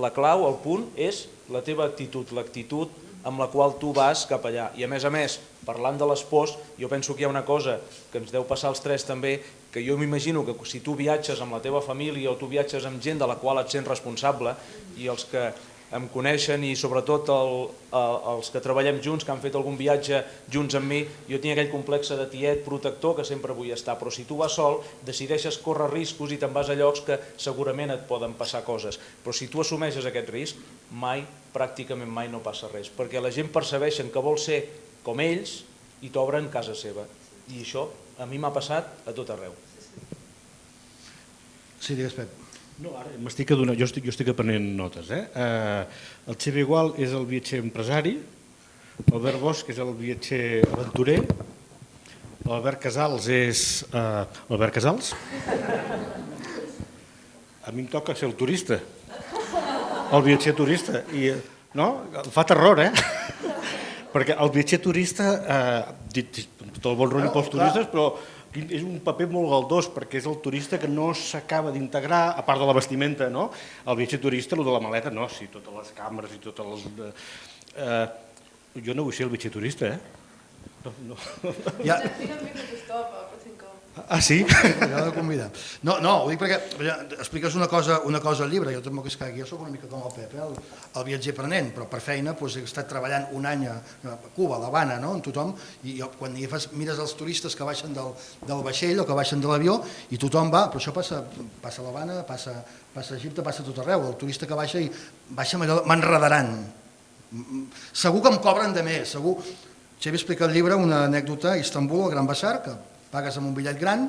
La clau, el punt, és la teva actitud, l'actitud amb la qual tu vas cap allà. I a més, parlant de les pors, jo penso que hi ha una cosa que ens deu passar als tres també, que jo m'imagino que si tu viatges amb la teva família o tu viatges amb gent de la qual et sents responsable, i els que em coneixen i sobretot els que treballem junts, que han fet algun viatge junts amb mi, jo tinc aquell complex de tiet protector que sempre vull estar, però si tu vas sol decideixes córrer riscos i te'n vas a llocs que segurament et poden passar coses, però si tu assumeixes aquest risc, pràcticament mai no passa res, perquè la gent percebeixen que vol ser com ells i t'obren casa seva, i això a mi m'ha passat a tot arreu. Sí, digues, Pep. No, ara m'estic adonant, jo estic aprenent notes. El Xavier Gual és el viatger empresari, l'Albert Bosch és el viatger aventurer, l'Albert Casals és... L'Albert Casals? A mi em toca ser el turista, el viatger turista. No? Fa terror, Perquè el viatger turista, tot el bon rotllo pels turistes, però és un paper molt galdós perquè és el turista que no s'acaba d'integrar, a part de la vestimenta, no? El viatger turista, el de la maleta, no, sí, totes les càmeres i totes les... Jo no vull ser el viatger turista, No. Ja... Ah, sí? Ja l'he de convidar. No, ho dic perquè expliques una cosa al llibre, jo tampoc és que jo soc una mica com el Pep, el viatger aprenent, però per feina he estat treballant un any a Cuba, a l'Havana, amb tothom, i quan mires els turistes que baixen del vaixell o que baixen de l'avió i tothom va, però això passa a l'Havana, passa a Egipte, passa a tot arreu, el turista que baixa i baixa amb allò, m'enredaran. Segur que em cobren de més, segur. Xavi explica al llibre una anècdota a Istanbul, al Gran Bazar, que pagues amb un bitllet gran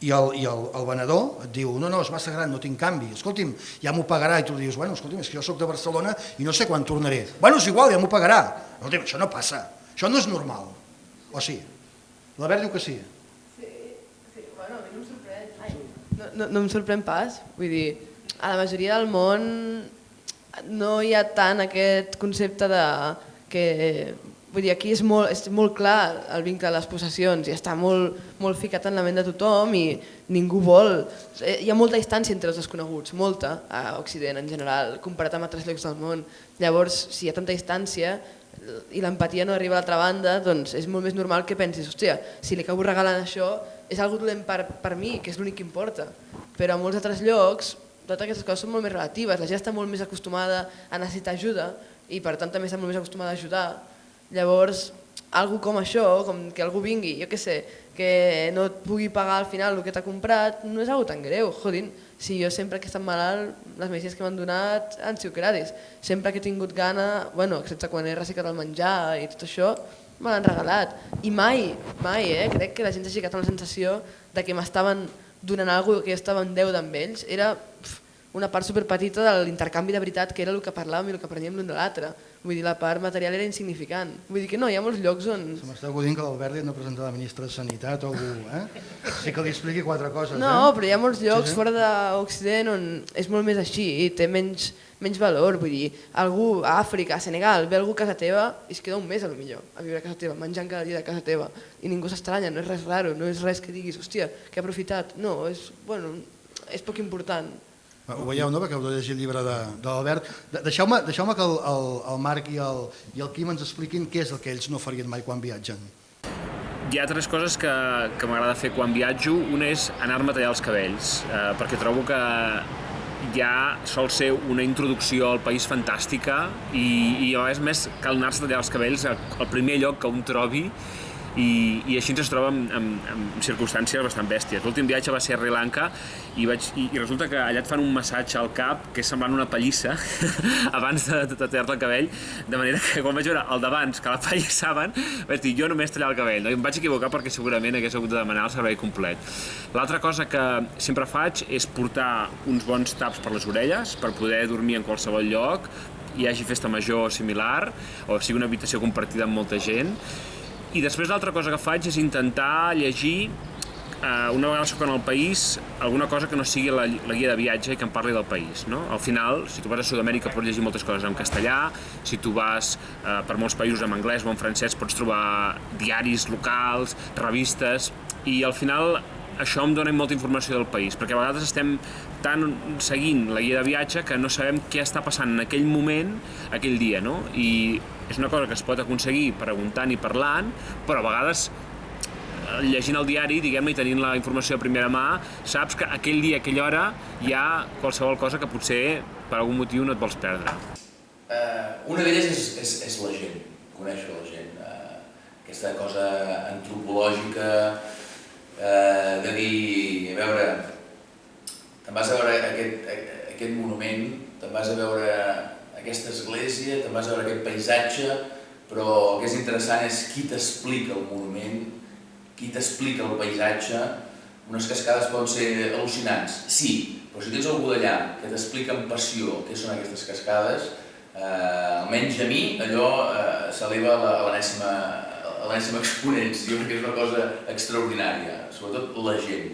i el venedor et diu no, és massa gran, no tinc canvi, escolti'm, ja m'ho pagarà, i tu dius, bueno, escolti'm, és que jo soc de Barcelona i no sé quan tornaré. Bueno, és igual, ja m'ho pagarà. Escolti'm, això no passa, això no és normal. O sí? L'Albert diu que sí. Sí, bueno, a mi no em sorprèn. No em sorprèn pas, vull dir, a la majoria del món no hi ha tant aquest concepte de que... Vull dir, aquí és molt clar el vincle de les possessions i està molt ficat en la ment de tothom i ningú vol... Hi ha molta distància entre els desconeguts, molta, a Occident en general, comparat amb altres llocs del món. Llavors, si hi ha tanta distància i l'empatia no arriba a l'altra banda, doncs és molt més normal que pensis, hòstia, si li acabo regalant això és algo dolent per mi, que és l'únic que importa. Però a molts altres llocs, totes aquestes coses són molt més relatives, la gent està molt més acostumada a necessitar ajuda i per tant també està molt més acostumada a ajudar. Llavors, algo com això, com que algú vingui, jo què sé, que no et pugui pagar al final el que t'ha comprat, no és algo tan greu, jodint. Si jo sempre que he estat malalt, les medicines que m'han donat han sigut gratis. Sempre que he tingut gana, bueno, excepte quan he reciclat el menjar i tot això, me l'han regalat. I mai, crec que la gent s'ha aixecat amb la sensació de que m'estaven donant alguna cosa que jo estava en deute amb ells. Era una part superpetita de l'intercanvi de veritat, que era el que parlàvem i el que apreníem l'un de l'altre. Vull dir, la part material era insignificant. Vull dir que no, hi ha molts llocs on... Se m'està acudint que l'Albert li ha de presentar a la ministra de Sanitat o algú, Sí que li expliqui 4 coses, No, però hi ha molts llocs fora d'Occident on és molt més així i té menys valor. Vull dir, algú a Àfrica, a Senegal, ve algú a casa teva i es queda un mes, potser, a viure a casa teva, menjant cada dia de casa teva. I ningú s'estranya, no és res raro, no és res que diguis, hòstia, que he aprofitat. No, és poc important. Ho veieu, no?, perquè heu de llegir el llibre de l'Albert. Deixeu-me que el Marc i el Quim ens expliquin què és el que ells no farien mai quan viatgen. Hi ha 3 coses que m'agrada fer quan viatjo. Una és anar-me a tallar els cabells, perquè trobo que ja sol ser una introducció al país fantàstica i a vegades més cal anar-se a tallar els cabells al primer lloc que un trobi i així ens es troba en circumstàncies bastant bèsties. L'últim viatge va ser a Sri Lanka i resulta que allà et fan un massatge al cap que és semblant una pallissa abans de tallar-te el cabell, de manera que quan vaig veure el d'abans que la pallissaven vaig dir, jo només tallar el cabell, no? I em vaig equivocar perquè segurament hagués hagut de demanar el servei complet. L'altra cosa que sempre faig és portar uns bons taps per les orelles per poder dormir en qualsevol lloc, hi hagi festa major o similar, o sigui una habitació compartida amb molta gent. I després l'altra cosa que faig és intentar llegir, una vegada soc en el país, alguna cosa que no sigui la guia de viatge i que em parli del país. Al final, si tu vas a Sud-amèrica pots llegir moltes coses en castellà, si tu vas per molts països en anglès o en francès pots trobar diaris locals, revistes, i al final això em dona molta informació del país, perquè a vegades estem tan seguint la guia de viatge que no sabem què està passant en aquell moment, aquell dia, no? I és una cosa que es pot aconseguir preguntant i parlant, però a vegades llegint el diari, diguem-ne, i tenint la informació a primera mà, saps que aquell dia, aquella hora, hi ha qualsevol cosa que potser per algun motiu no et vols perdre. Una d'elles és la gent, conèixer la gent, aquesta cosa antropològica de dir, a veure, te'n vas a veure aquest monument, te'n vas a veure aquesta església, te'n vas a veure aquest paisatge, però el que és interessant és qui t'explica el monument, qui t'explica el paisatge, unes cascades poden ser al·lucinants, sí, però si tens algú d'allà que t'explica amb passió què són aquestes cascades, almenys a mi allò s'eleva a l'enèsima exponència. Jo crec que és una cosa extraordinària, sobretot la gent.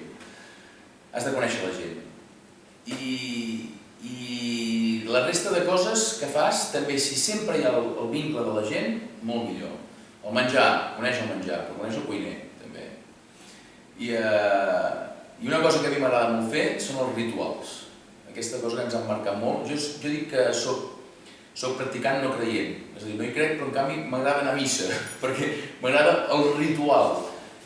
Has de conèixer la gent. I la resta de coses que fas, també si sempre hi ha el vincle de la gent, molt millor. El menjar, coneix el menjar, però coneix el cuiner, també. I una cosa que a mi m'agrada molt fer són els rituals. Aquesta cosa que ens han marcat molt. Jo dic que soc practicant no creient. És a dir, no hi crec, però en canvi m'agrada anar a missa, perquè m'agrada el ritual.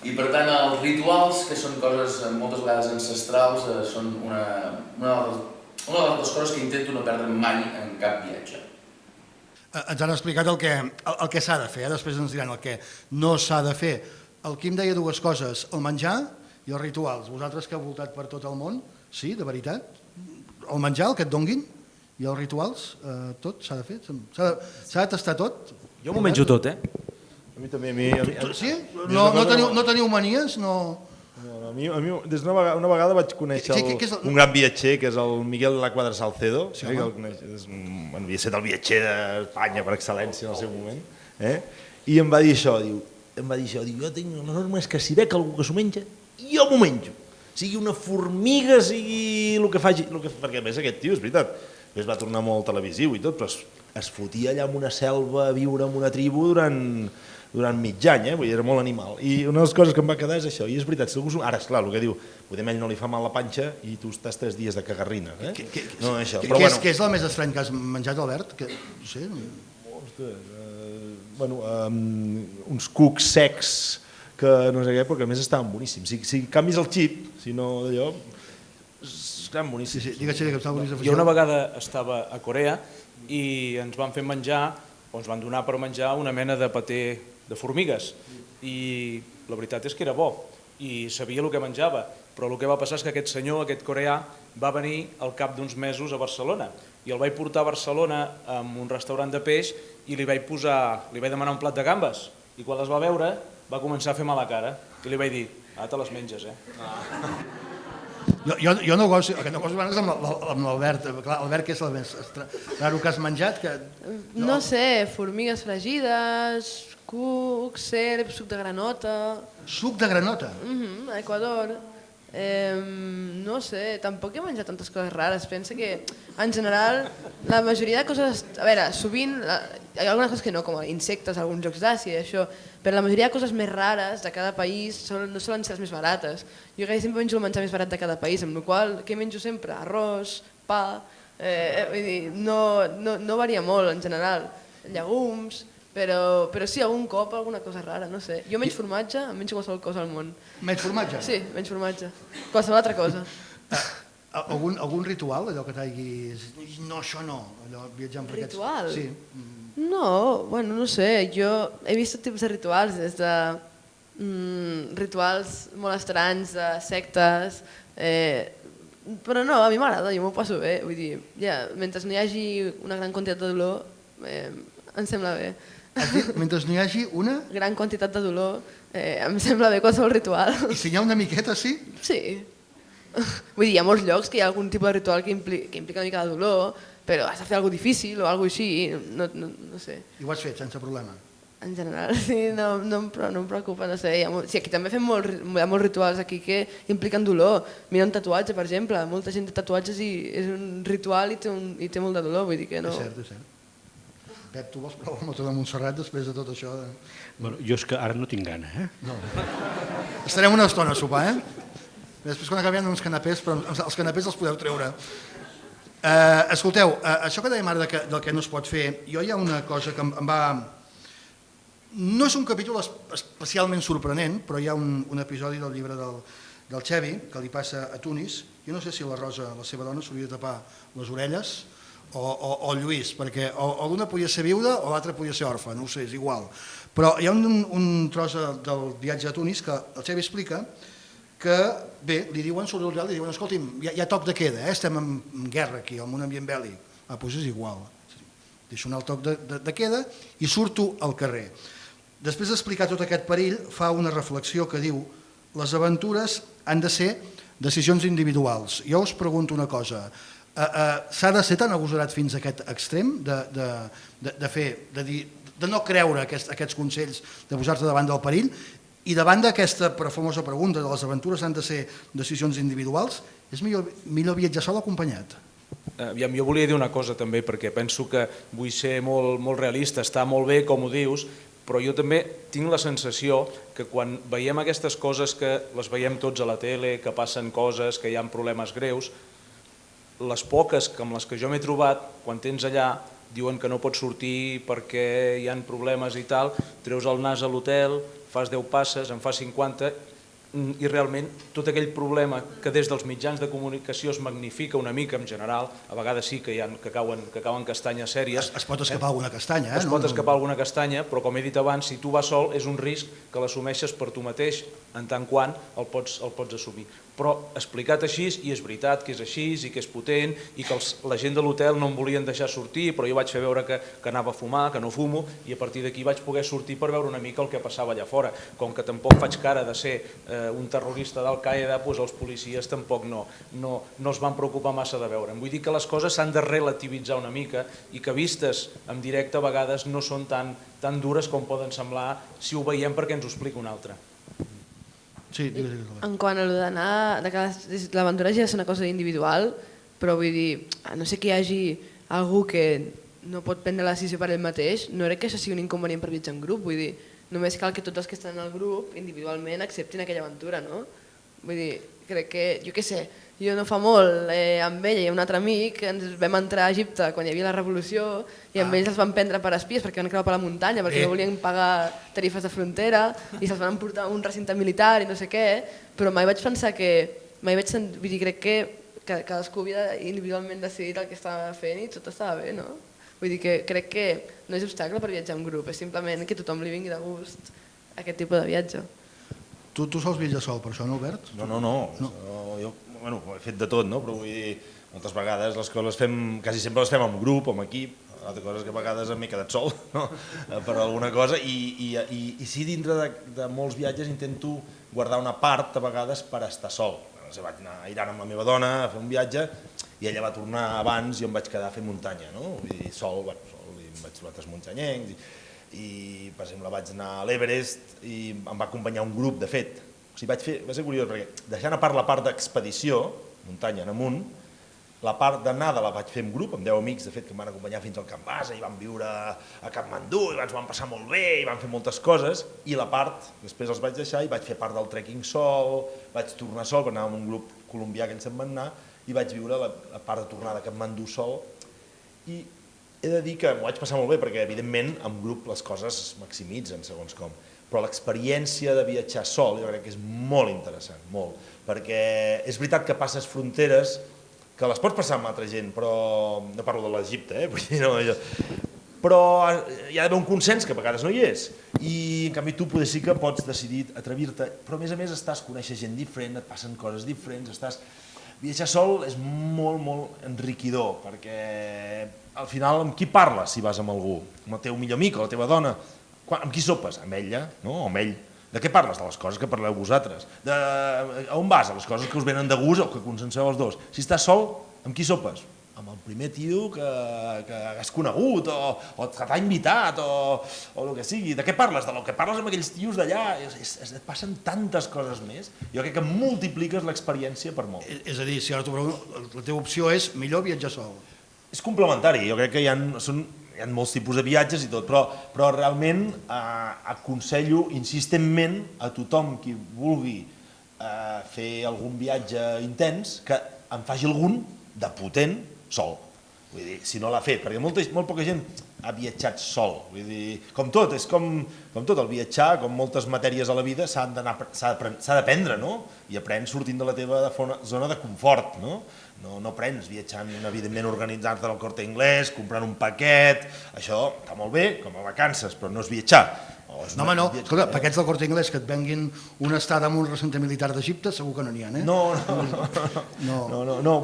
I per tant, els rituals, que són coses moltes vegades ancestrals, són una de les coses que intento no perdre mai en cap viatge. Ens han explicat el que s'ha de fer, després ens diran el que no s'ha de fer. El Quim deia dues coses, el menjar i els rituals. Vosaltres que heu voltat per tot el món, sí, de veritat? El menjar, el que et donguin, i els rituals, tot s'ha de fer? S'ha de tastar tot? Jo m'ho menjo tot, eh? A mi també, Sí? No teniu manies? A mi, una vegada vaig conèixer un gran viatger, que és el Miguel de la Cuadra Salcedo, que havia estat el viatger d'Espanya per excel·lència en el seu moment, i em va dir això, jo tinc la norma és que si veig algú que s'ho menja, jo m'ho menjo. Sigui una formiga, sigui el que faci, perquè a més aquest tio, és veritat, es va tornar molt televisiu i tot, però es fotia allà en una selva a viure en una tribu durant mig any, vull dir, era molt animal. I una de les coses que em va quedar és això, i és veritat, ara, esclar, el que diu, potser a ell no li fa mal la panxa i tu estàs 3 dies de cagarrina. Què és el més estrany que has menjat, Albert? No sé. Uns cucs secs que no sé què, però que a més estaven boníssims. Si canvis el xip, si no d'allò, estaven boníssims. Jo una vegada estava a Corea i ens van fer menjar, o ens van donar per menjar una mena de paté de formigues, i la veritat és que era bo i sabia el que menjava, però el que va passar és que aquest senyor, aquest coreà, va venir al cap d'uns mesos a Barcelona i el vaig portar a Barcelona a un restaurant de peix i li vaig demanar un plat de gambes i quan les va veure va començar a fer mala cara i li vaig dir, te les menges, Jo no gosto ganes amb l'Albert. Albert, què és el més raro que has menjat? No sé, formigues fregides, cucs, serp, suc de granota... Suc de granota? A Equador. No sé, tampoc he menjat tantes coses rares. Pensa que, en general, la majoria de coses... A veure, sovint, hi ha algunes coses que no, com insectes, alguns jocs d'Àsia, això, però la majoria de coses més rares de cada país no solen ser les més barates. Jo gairebé sempre menjo el menjar més barat de cada país, amb la qual cosa, què menjo sempre? Arròs, pa... Vull dir, no varia molt, en general. Llegums... Però sí, algun cop alguna cosa rara, no sé. Jo menys formatge, em menjo qualsevol cosa al món. Menys formatge? Sí, menys formatge. Qualsevol altra cosa. Algun ritual, allò que t'haguis... No, això no, allò viatjant per aquests... Ritual? Sí. No, bueno, no sé, jo he vist tot tipus de rituals, des de rituals molt estranys, de sectes, però no, a mi m'agrada, jo m'ho passo bé, vull dir, mentre no hi hagi una gran quantitat de dolor, em sembla bé. Mentre no hi hagi una... Gran quantitat de dolor, em sembla bé qualsevol ritual. I si n'hi ha una miqueta, sí? Sí. Vull dir, hi ha molts llocs que hi ha algun tipus de ritual que implica una mica de dolor, però has de fer alguna cosa difícil o alguna cosa així, no sé. I ho has fet sense problema? En general, sí, no em preocupa, no sé. Sí, aquí també fem hi ha molts rituals aquí que impliquen dolor. Mira un tatuatge, per exemple, molta gent té tatuatges i és un ritual i té molt de dolor, vull dir que no... És cert, és cert. Pep, tu vols provar el motor de Montserrat després de tot això? Bueno, jo és que ara no tinc gana, No. Estarem una estona a sopar, Després quan acabem uns canapés, però els canapés els podeu treure. Escolteu, això que dèiem ara del que no es pot fer, jo hi ha una cosa que em va... No és un capítol especialment sorprenent, però hi ha un episodi del llibre del Xevi, que li passa a Tunis. Jo no sé si la Rosa, la seva dona, s'hauria de tapar les orelles, o el Lluís, perquè o l'una podia ser viuda o l'altra podia ser orfa, no ho sé, és igual. Però hi ha un tros del viatge a Tunis que el Xevi explica que, bé, li diuen sobre el gel, li diuen, escolti'm, hi ha toc de queda, estem en guerra aquí, en un ambient bèl·lic. Doncs és igual. Deixo anar el toc de queda i surto al carrer. Després d'explicar tot aquest perill, fa una reflexió que diu les aventures han de ser decisions individuals. Jo us pregunto una cosa, s'ha de ser tan agosarat fins a aquest extrem de no creure aquests consells, de posar-se davant del perill, i davant d'aquesta famosa pregunta de les aventures han de ser decisions individuals, és millor viatjar sol o acompanyat? Jo volia dir una cosa també, perquè penso que vull ser molt realista, està molt bé com ho dius, però jo també tinc la sensació que quan veiem aquestes coses, que les veiem tots a la tele, que passen coses, que hi ha problemes greus, les poques amb les que jo m'he trobat, quan tens allà, diuen que no pots sortir perquè hi ha problemes i tal, treus el nas a l'hotel, fas 10 passes, en fas 50, i realment tot aquell problema que des dels mitjans de comunicació es magnifica una mica en general, a vegades sí que cauen castanyes sèries. Es pot escapar alguna castanya. Es pot escapar alguna castanya, però com he dit abans, si tu vas sol és un risc que l'assumeixes per tu mateix, en tant quant el pots assumir. Però explicat així, i és veritat que és així i que és potent i que la gent de l'hotel no em volien deixar sortir, però jo vaig fer veure que anava a fumar, que no fumo, i a partir d'aquí vaig poder sortir per veure una mica el que passava allà fora. Com que tampoc faig cara de ser un terrorista d'Al-Qaeda, doncs els policies tampoc no es van preocupar massa de veure'm. Vull dir que les coses s'han de relativitzar una mica i que vistes en directe a vegades no són tan dures com poden semblar si ho veiem perquè ens ho explica un altre. Sí, en quant a d'anar, que l'aventura hagi de ser una cosa individual, però vull dir, a no ser que hi hagi algú que no pot prendre la decisió per ell mateix, no crec que això sigui un inconvenient per viatjar en grup, vull dir, només cal que tots els que estan al grup individualment acceptin aquella aventura, no? Vull dir, crec que, jo què sé, jo no fa molt, amb ella i un altre amic, ens vam entrar a Egipte quan hi havia la revolució i amb ells els van prendre per espies perquè van creuar per la muntanya, perquè no volien pagar tarifes de frontera i se'ls van emportar a un recinte militar i no sé què, però mai vaig pensar que, vull dir, crec que cadascú havia individualment decidit el que estava fent i tot estava bé, no? Vull dir que crec que no és obstacle per viatjar en grup, és simplement que tothom li vingui de gust aquest tipus de viatge. Tu sols viatjar sol, per això, no, Albert? No. Jo he fet de tot, no? Però vull dir, moltes vegades les coses quasi sempre les fem en grup, en equip, altra cosa és que a vegades m'he quedat sol, no? Per alguna cosa, i sí, dintre de molts viatges intento guardar una part a vegades per estar sol. Vaig anar a Iran amb la meva dona a fer un viatge i ella va tornar abans i jo em vaig quedar a fer muntanya, no? Vull dir, sol, i em vaig trobar altres muntanyencs, i per exemple vaig anar a l'Everest i em va acompanyar un grup, de fet. O sigui, va ser curiós perquè deixant a part la part d'expedició, muntanya en amunt, la part d'anada la vaig fer en grup, amb 10 amics, de fet, que em van acompanyar fins al Camp Base i vam viure a Katmandú i ens van passar molt bé i vam fer moltes coses, i la part, després els vaig deixar i vaig fer part del trekking sol, vaig tornar sol, perquè anàvem amb un grup colombià que ens en van anar, i vaig viure la part de tornada a Katmandú sol, i he de dir que m'ho vaig passar molt bé, perquè evidentment en grup les coses es maximitzen segons com, però l'experiència de viatjar sol jo crec que és molt interessant, molt, perquè és veritat que passes fronteres que les pots passar amb altra gent, però no parlo de l'Egipte, però hi ha d'haver un consens que a vegades no hi és, i en canvi tu potser sí que pots decidir atrevir-te, però a més coneixes gent diferent, et passen coses diferents, viatjar sol és molt, molt enriquidor, perquè al final amb qui parles si vas amb algú? Amb el teu millor amic o la teva dona? Amb qui sopes? Amb ella, no? O amb ell. De què parles? De les coses que parleu vosaltres. A on vas? A les coses que us venen de gust o que consenseu els dos. Si estàs sol, amb qui sopes? Amb el primer tio que has conegut o que t'ha invitat o el que sigui. De què parles? De lo que parles amb aquells tios d'allà. Et passen tantes coses més. Jo crec que multipliques l'experiència per molt. És a dir, si ara la teva opció és millor viatjar sol. És complementari. Jo crec que hi ha molts tipus de viatges i tot, però realment aconsello insistentment a tothom qui vulgui fer algun viatge intens que en faci algun de potent sol. Vull dir, si no l'ha fet, perquè molt poca gent ha viatjat sol. Vull dir, com tot, és com tot, el viatjar, com moltes matèries a la vida, s'ha d'aprendre, no? I aprens sortint de la teva zona de confort, no? No aprens viatjant, evidentment, organitzant-te al Corte Inglés, comprant un paquet, això està molt bé, com a vacances, però no és viatjar. No, home, no. Escolta, paquets del Corte Inglés que et venguin una estada en un recinte militar d'Egipte, segur que no n'hi ha, eh? No,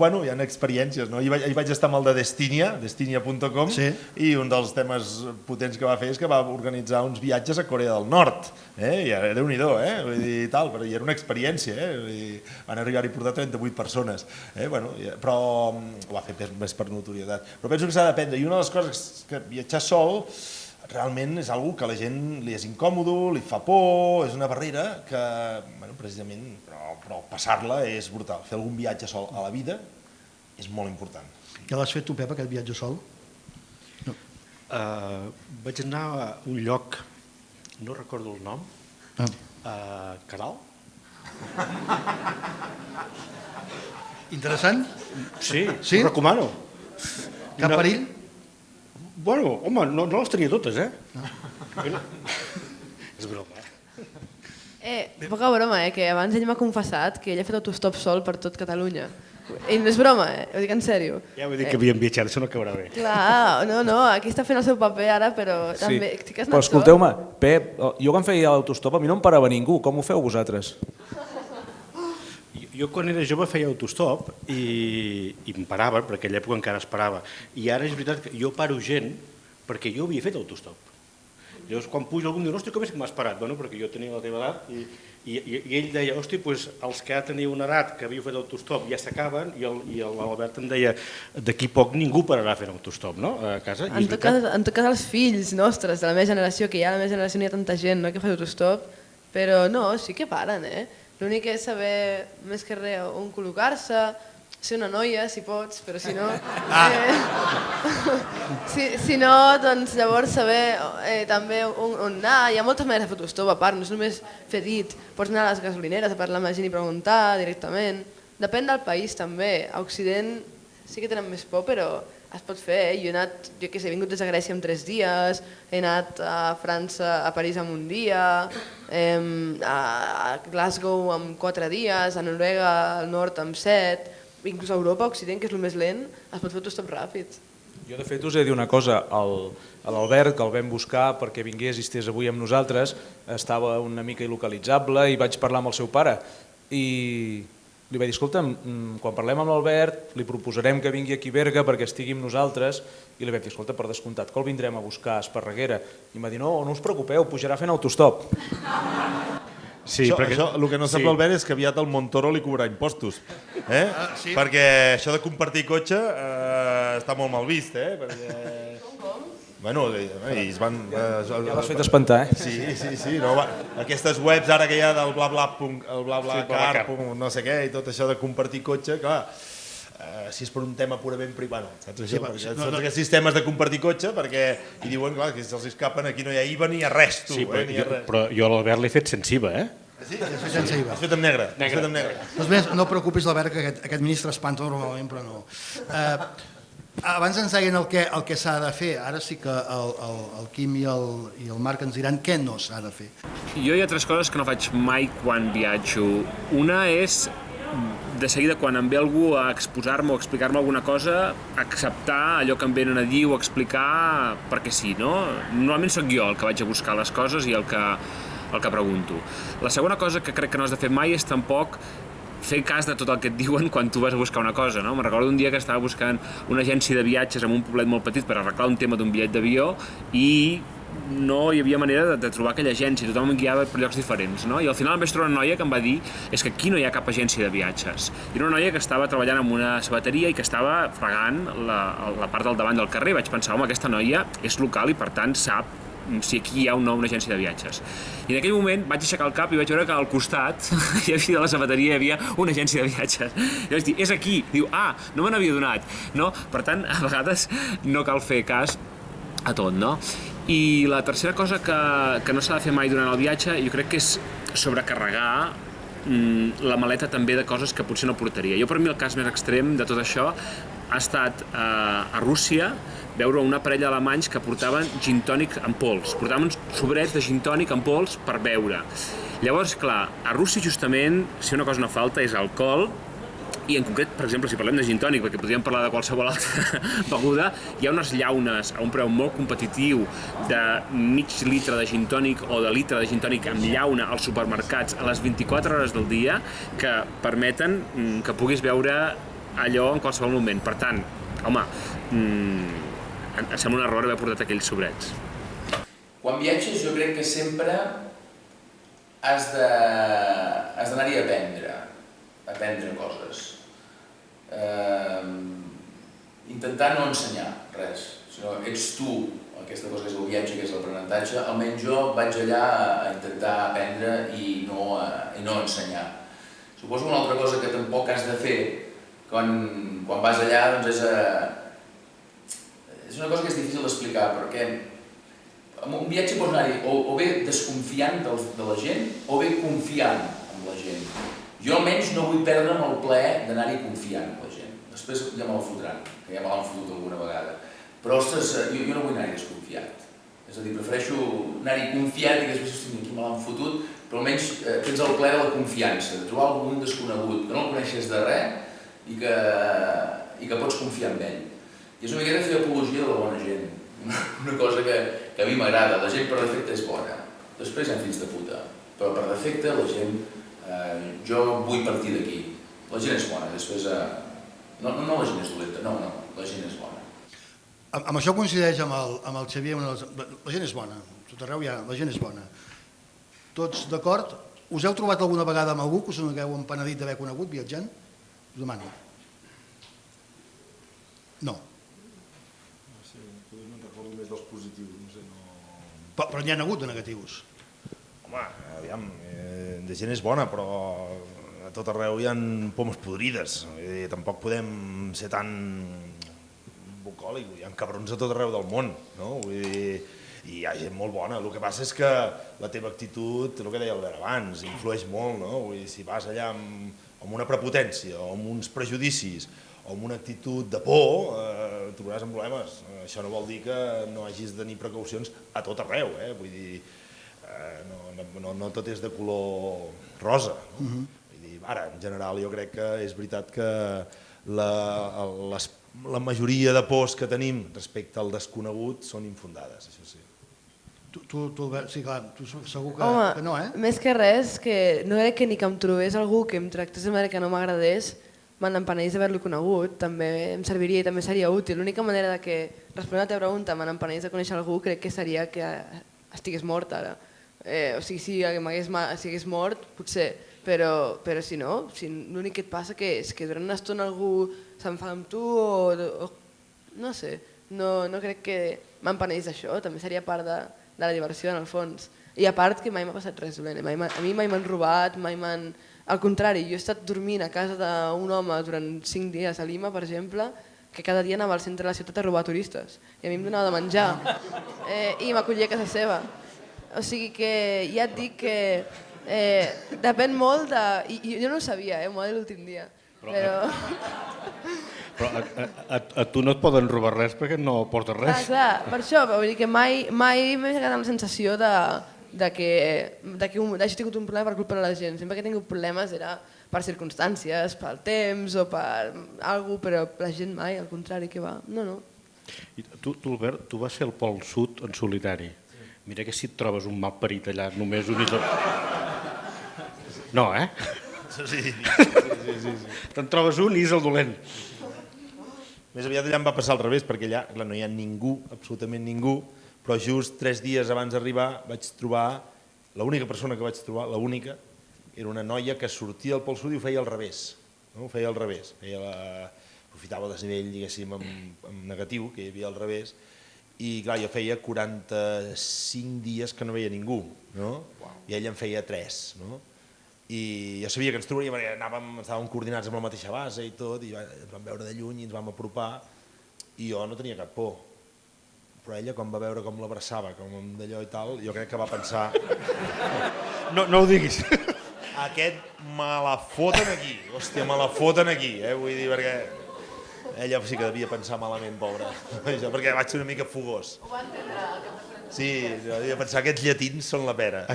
bueno, hi ha experiències, no? Ahir vaig estar amb el de Destinia.com i un dels temes potents que va fer és que va organitzar uns viatges a Corea del Nord, i Déu-n'hi-do, vull dir, tal, però hi era una experiència, vull dir, van arribar-hi a portar 38 persones, bueno, però ho va fer més per notorietat. Però penso que s'ha d'aprendre, i una de les coses que viatjar sol realment és una que a la gent li és incòmodo, li fa por, és una barrera que, precisament, però passar-la és brutal. Fer algun viatge sol a la vida és molt important. Ja l'has fet tu, Pep, aquest viatge sol? Vaig anar a un lloc, no recordo el nom, Caral? Interessant? Sí, ho recomano. Cap perill? Bueno, home, no les tenia totes, És broma, Poca broma, que abans ell m'ha confessat que ell ha fet autostop sol per tot Catalunya. I no és broma, ho dic en sèrio. Ja vull dir que havíem viatjat, això no acabarà bé. Clar, no, aquí està fent el seu paper ara, però també... Però escolteu-me, Pep, jo quan feia autostop a mi no em parava ningú, com ho feu vosaltres? Jo quan era jove feia autostop i em parava, per aquella època encara es parava. I ara és veritat que jo paro gent perquè jo havia fet autostop. Llavors quan pujo algú em diu, hosti, com és que m'has parat? Bueno, perquè jo tenia la teva edat i ell deia, hosti, els que ara teniu una edat que havíeu fet autostop ja s'acaben i l'Albert em deia, d'aquí poc ningú pararà fent autostop, no? A casa. En tot cas els fills nostres de la meva generació, que ja a la meva generació n'hi ha tanta gent que fa autostop, però no, sí que paren, L'únic és saber, més que res, on col·locar-se, ser una noia, si pots, però si no... Si no, doncs llavors saber també on anar. Hi ha moltes maneres de fer autostop, a part, no és només fer dit. Pots anar a les gasolineres a parlar amb la gent i preguntar directament. Depèn del país, també. A Occident sí que tenen més por, però es pot fer. Jo he anat, he vingut des de Grècia en 3 dies, he anat a França, a París en un dia, a Glasgow en 4 dies, a Noruega al nord en 7, inclús a Europa, a Occident, que és el més lent, es pot fer autostop ràpid. Jo de fet us he de dir una cosa, l'Albert, que el vam buscar perquè vingués i estés avui amb nosaltres, estava una mica il·localitzable i vaig parlar amb el seu pare i li vaig dir, escolta'm, quan parlem amb l'Albert li proposarem que vingui aquí a Berga perquè estigui amb nosaltres i li vaig dir, escolta, per descomptat que el vindrem a buscar a Esparreguera i em va dir, no us preocupeu, pujarà fent autostop. Sí, el que no sap l'Albert és que aviat el Montoro li cobrarà impostos, perquè això de compartir cotxe està molt mal vist, perquè... Bueno, i es van... Ja l'has fet espantar, Sí, aquestes webs ara que hi ha del BlaBlaCar, no sé què, i tot això de compartir cotxe, clar, si és per un tema purament privat, saps això? Tots aquests sistemes de compartir cotxe, perquè hi diuen, clar, que se'ls escapen, aquí no hi ha IVA ni hi ha res, tu. Sí, però jo a l'Albert l'he fet sense IVA, Sí, has fet sense IVA. Has fet amb negre. Doncs bé, no preocupis, l'Albert, que aquest ministre espanta normalment, però no. Abans ens deien el que s'ha de fer, ara sí que el Quim i el Marc ens diran què no s'ha de fer. Jo hi ha 3 coses que no faig mai quan viatjo. Una és, de seguida, quan em ve algú a exposar-me o explicar-me alguna cosa, acceptar allò que em venen a dir o explicar perquè sí, no? Normalment sóc jo el que vaig a buscar les coses i el que pregunto. La segona cosa que crec que no has de fer mai és tampoc fer cas de tot el que et diuen quan tu vas a buscar una cosa, no? Me'n recordo un dia que estava buscant una agència de viatges en un poblet molt petit per arreglar un tema d'un bitllet d'avió i no hi havia manera de trobar aquella agència, tothom em guiava per llocs diferents, no? I al final em vaig trobar una noia que em va dir és que aquí no hi ha cap agència de viatges. Era una noia que estava treballant en una sabateria i que estava fregant la part del davant del carrer. Vaig pensar, home, aquesta noia és local i per tant sap si aquí hi ha una agència de viatges. I en aquell moment vaig aixecar el cap i vaig veure que al costat de la sabateria hi havia una agència de viatges. I vaig dir, és aquí. Diu, no me n'havia donat. No? Per tant, a vegades no cal fer cas a tot, no? I la tercera cosa que no s'ha de fer mai durant el viatge, jo crec que és sobrecarregar la maleta també de coses que potser no portaria. Jo, per mi, el cas més extrem de tot això ha estat a Rússia veure una parella d'alemanys que portaven gin tònic en pols. Portaven uns sobrets de gin tònic en pols per beure. Llavors, clar, a Rússia justament, si una cosa no falta és alcohol I en concret, per exemple, si parlem de gin tònic, perquè podríem parlar de qualsevol altra beguda, hi ha unes llaunes a un preu molt competitiu de mig litre de gin tònic o de litre de gin tònic amb llauna als supermercats a les 24 hores del dia que permeten que puguis beure allò en qualsevol moment. Per tant, home, em sembla un error haver portat aquells sobrets. Quan viatges jo crec que sempre has d'anar-hi a aprendre coses. Intentar no ensenyar res, sinó ets tu, aquesta cosa que és el viatge, que és l'aprenentatge, almenys jo vaig allà a intentar aprendre i no ensenyar. Suposo que una altra cosa que tampoc has de fer quan vas allà doncs és una cosa que és difícil d'explicar, perquè en un viatge pots anar-hi o bé desconfiant de la gent o bé confiant en la gent. Jo almenys no vull perdre'm el plaer d'anar-hi confiant en la gent. Després ja me la fotran, que ja me l'han fotut alguna vegada. Però, ostres, jo no vull anar-hi desconfiat. És a dir, prefereixo anar-hi confiat i que després, hosti, aquí me l'han fotut, però almenys tens el plaer de la confiança, de trobar algun desconegut, que no el coneixes de res i que pots confiar en ell. I és una miqueta fer apologia de la bona gent. Una cosa que a mi m'agrada. La gent per defecte és bona. Després hi ha fills de puta. Però per defecte la gent... Jo vull partir d'aquí. La gent és bona. Després... No la gent és dolenta, no. La gent és bona. Amb això coincideix amb el Xavier. La gent és bona. Tot arreu hi ha... La gent és bona. Tots d'acord? Us heu trobat alguna vegada amb algú que us hagueu empenedit d'haver conegut viatjant? Us demano. No. Dels positius, no sé, Però n'hi ha hagut de negatius. Home, aviam, de gent és bona, però a tot arreu hi ha pomes podrides. Tampoc podem ser tan bucòlics, hi ha cabrons a tot arreu del món, no? Vull dir, hi ha gent molt bona. El que passa és que la teva actitud, el que deia Albert abans, influeix molt, no? Vull dir, si vas allà amb una prepotència o amb uns prejudicis o amb una actitud de por, trobaràs amb problemes. Això no vol dir que no hagis de tenir precaucions a tot arreu, vull dir, no tot és de color rosa. Vull dir, ara, en general, jo crec que és veritat que la majoria de pors que tenim respecte al desconegut són infundades, això sí. Tu, Albert, sí, clar, tu segur que no, Més que res, que no crec que ni que em trobés algú que em tractés de manera que no m'agradés, me'n empenedís d'haver-lo conegut, també em serviria i també seria útil. L'única manera de que, responent a la teva pregunta, me'n empenedís de conèixer algú, crec que seria que estigués mort ara. O sigui, si hagués mort, potser, però si no, l'únic que et passa és que durant una estona algú s'enfada amb tu o no sé, no crec que m'empenedís d'això, també seria part de la diversió en el fons. I a part que mai m'ha passat res dolent, a mi mai m'han robat, mai m'han... Al contrari, jo he estat dormint a casa d'un home durant 5 dies a Lima, per exemple, que cada dia anava al centre de la ciutat a robar turistes i a mi em donava de menjar i m'acollia a casa seva. O sigui que ja et dic que depèn molt de... I jo no ho sabia, m'ho va dir l'últim dia. Però a tu no et poden robar res perquè no portes res. Clar, per això, vull dir que mai m'he quedat amb la sensació de que hagi tingut un problema per culpa de la gent. Sempre que he tingut problemes era per circumstàncies, pel temps o per alguna cosa, però la gent mai, al contrari, que va. No. I tu, Albert, tu vas fer el Pol Sud en solitari. Mira que si et trobes un mal parit allà, només un... No, Sí. Te'n trobes un i és el dolent. Més aviat allà em va passar al revés, perquè allà no hi ha ningú, absolutament ningú, però just 3 dies abans d'arribar vaig trobar, l'única persona que vaig trobar, l'única, era una noia que sortia al Pol Sud i ho feia al revés. Ho feia al revés, aprofitava el desnivell, diguéssim, en negatiu, que hi havia al revés, i clar, jo feia 45 dies que no veia ningú, i ella en feia 3. I jo sabia que ens trobaríem, estàvem coordinats amb la mateixa base i tot, i ens vam veure de lluny i ens vam apropar, i jo no tenia cap por. Però ella, quan va veure com l'abraçava, com d'allò i tal, jo crec que va pensar... No ho diguis. Aquest me la foten aquí, hòstia, me la foten aquí, vull dir, perquè... Ella sí que devia pensar malament, pobra, perquè vaig ser una mica fogós. Ho va entendre. Sí, devia pensar que aquests llatins són la pera.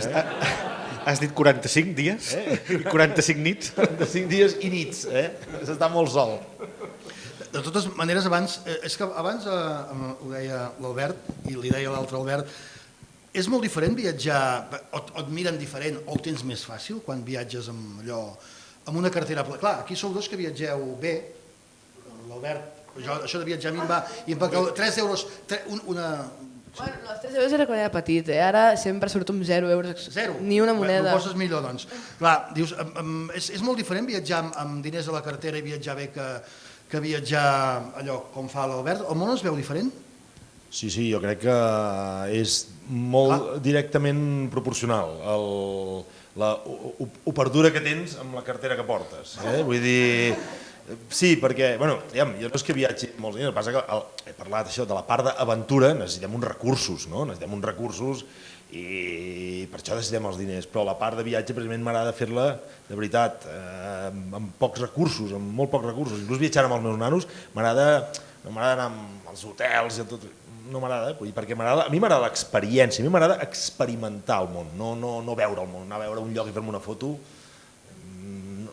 Has dit 45 dies i 45 nits. 45 dies i nits, s'està molt sol. De totes maneres, abans ho deia l'Albert i li deia l'altre Albert, és molt diferent viatjar, o et miren diferent, o ho tens més fàcil quan viatges amb allò, amb una cartera plena. Clar, aquí sou dos que viatgeu bé, l'Albert, això de viatjar a mi em va, i em va caure 3 euros, una... Bueno, els 3 euros era quan era petit, ara sempre surto amb 0 euros, ni una moneda. Ho poses millor, doncs. Clar, dius, és molt diferent viatjar amb diners a la cartera i viatjar bé que viatjar allò com fa l'Albert. El món es veu diferent? Sí, jo crec que és molt directament proporcional l'operdura que tens amb la cartera que portes. Vull dir, sí, perquè, bueno, jo no és que viatgi molts diners, el que passa que he parlat això de la part d'aventura, necessitem uns recursos, no? Necessitem uns recursos i per això necessitem els diners, però la part de viatge precisament m'agrada fer-la de veritat, amb pocs recursos, amb molt pocs recursos, inclús viatjant amb els meus nanos no m'agrada anar als hotels i tot, no m'agrada, perquè a mi m'agrada l'experiència, a mi m'agrada experimentar el món, no veure el món, anar a veure un lloc i fer-me una foto,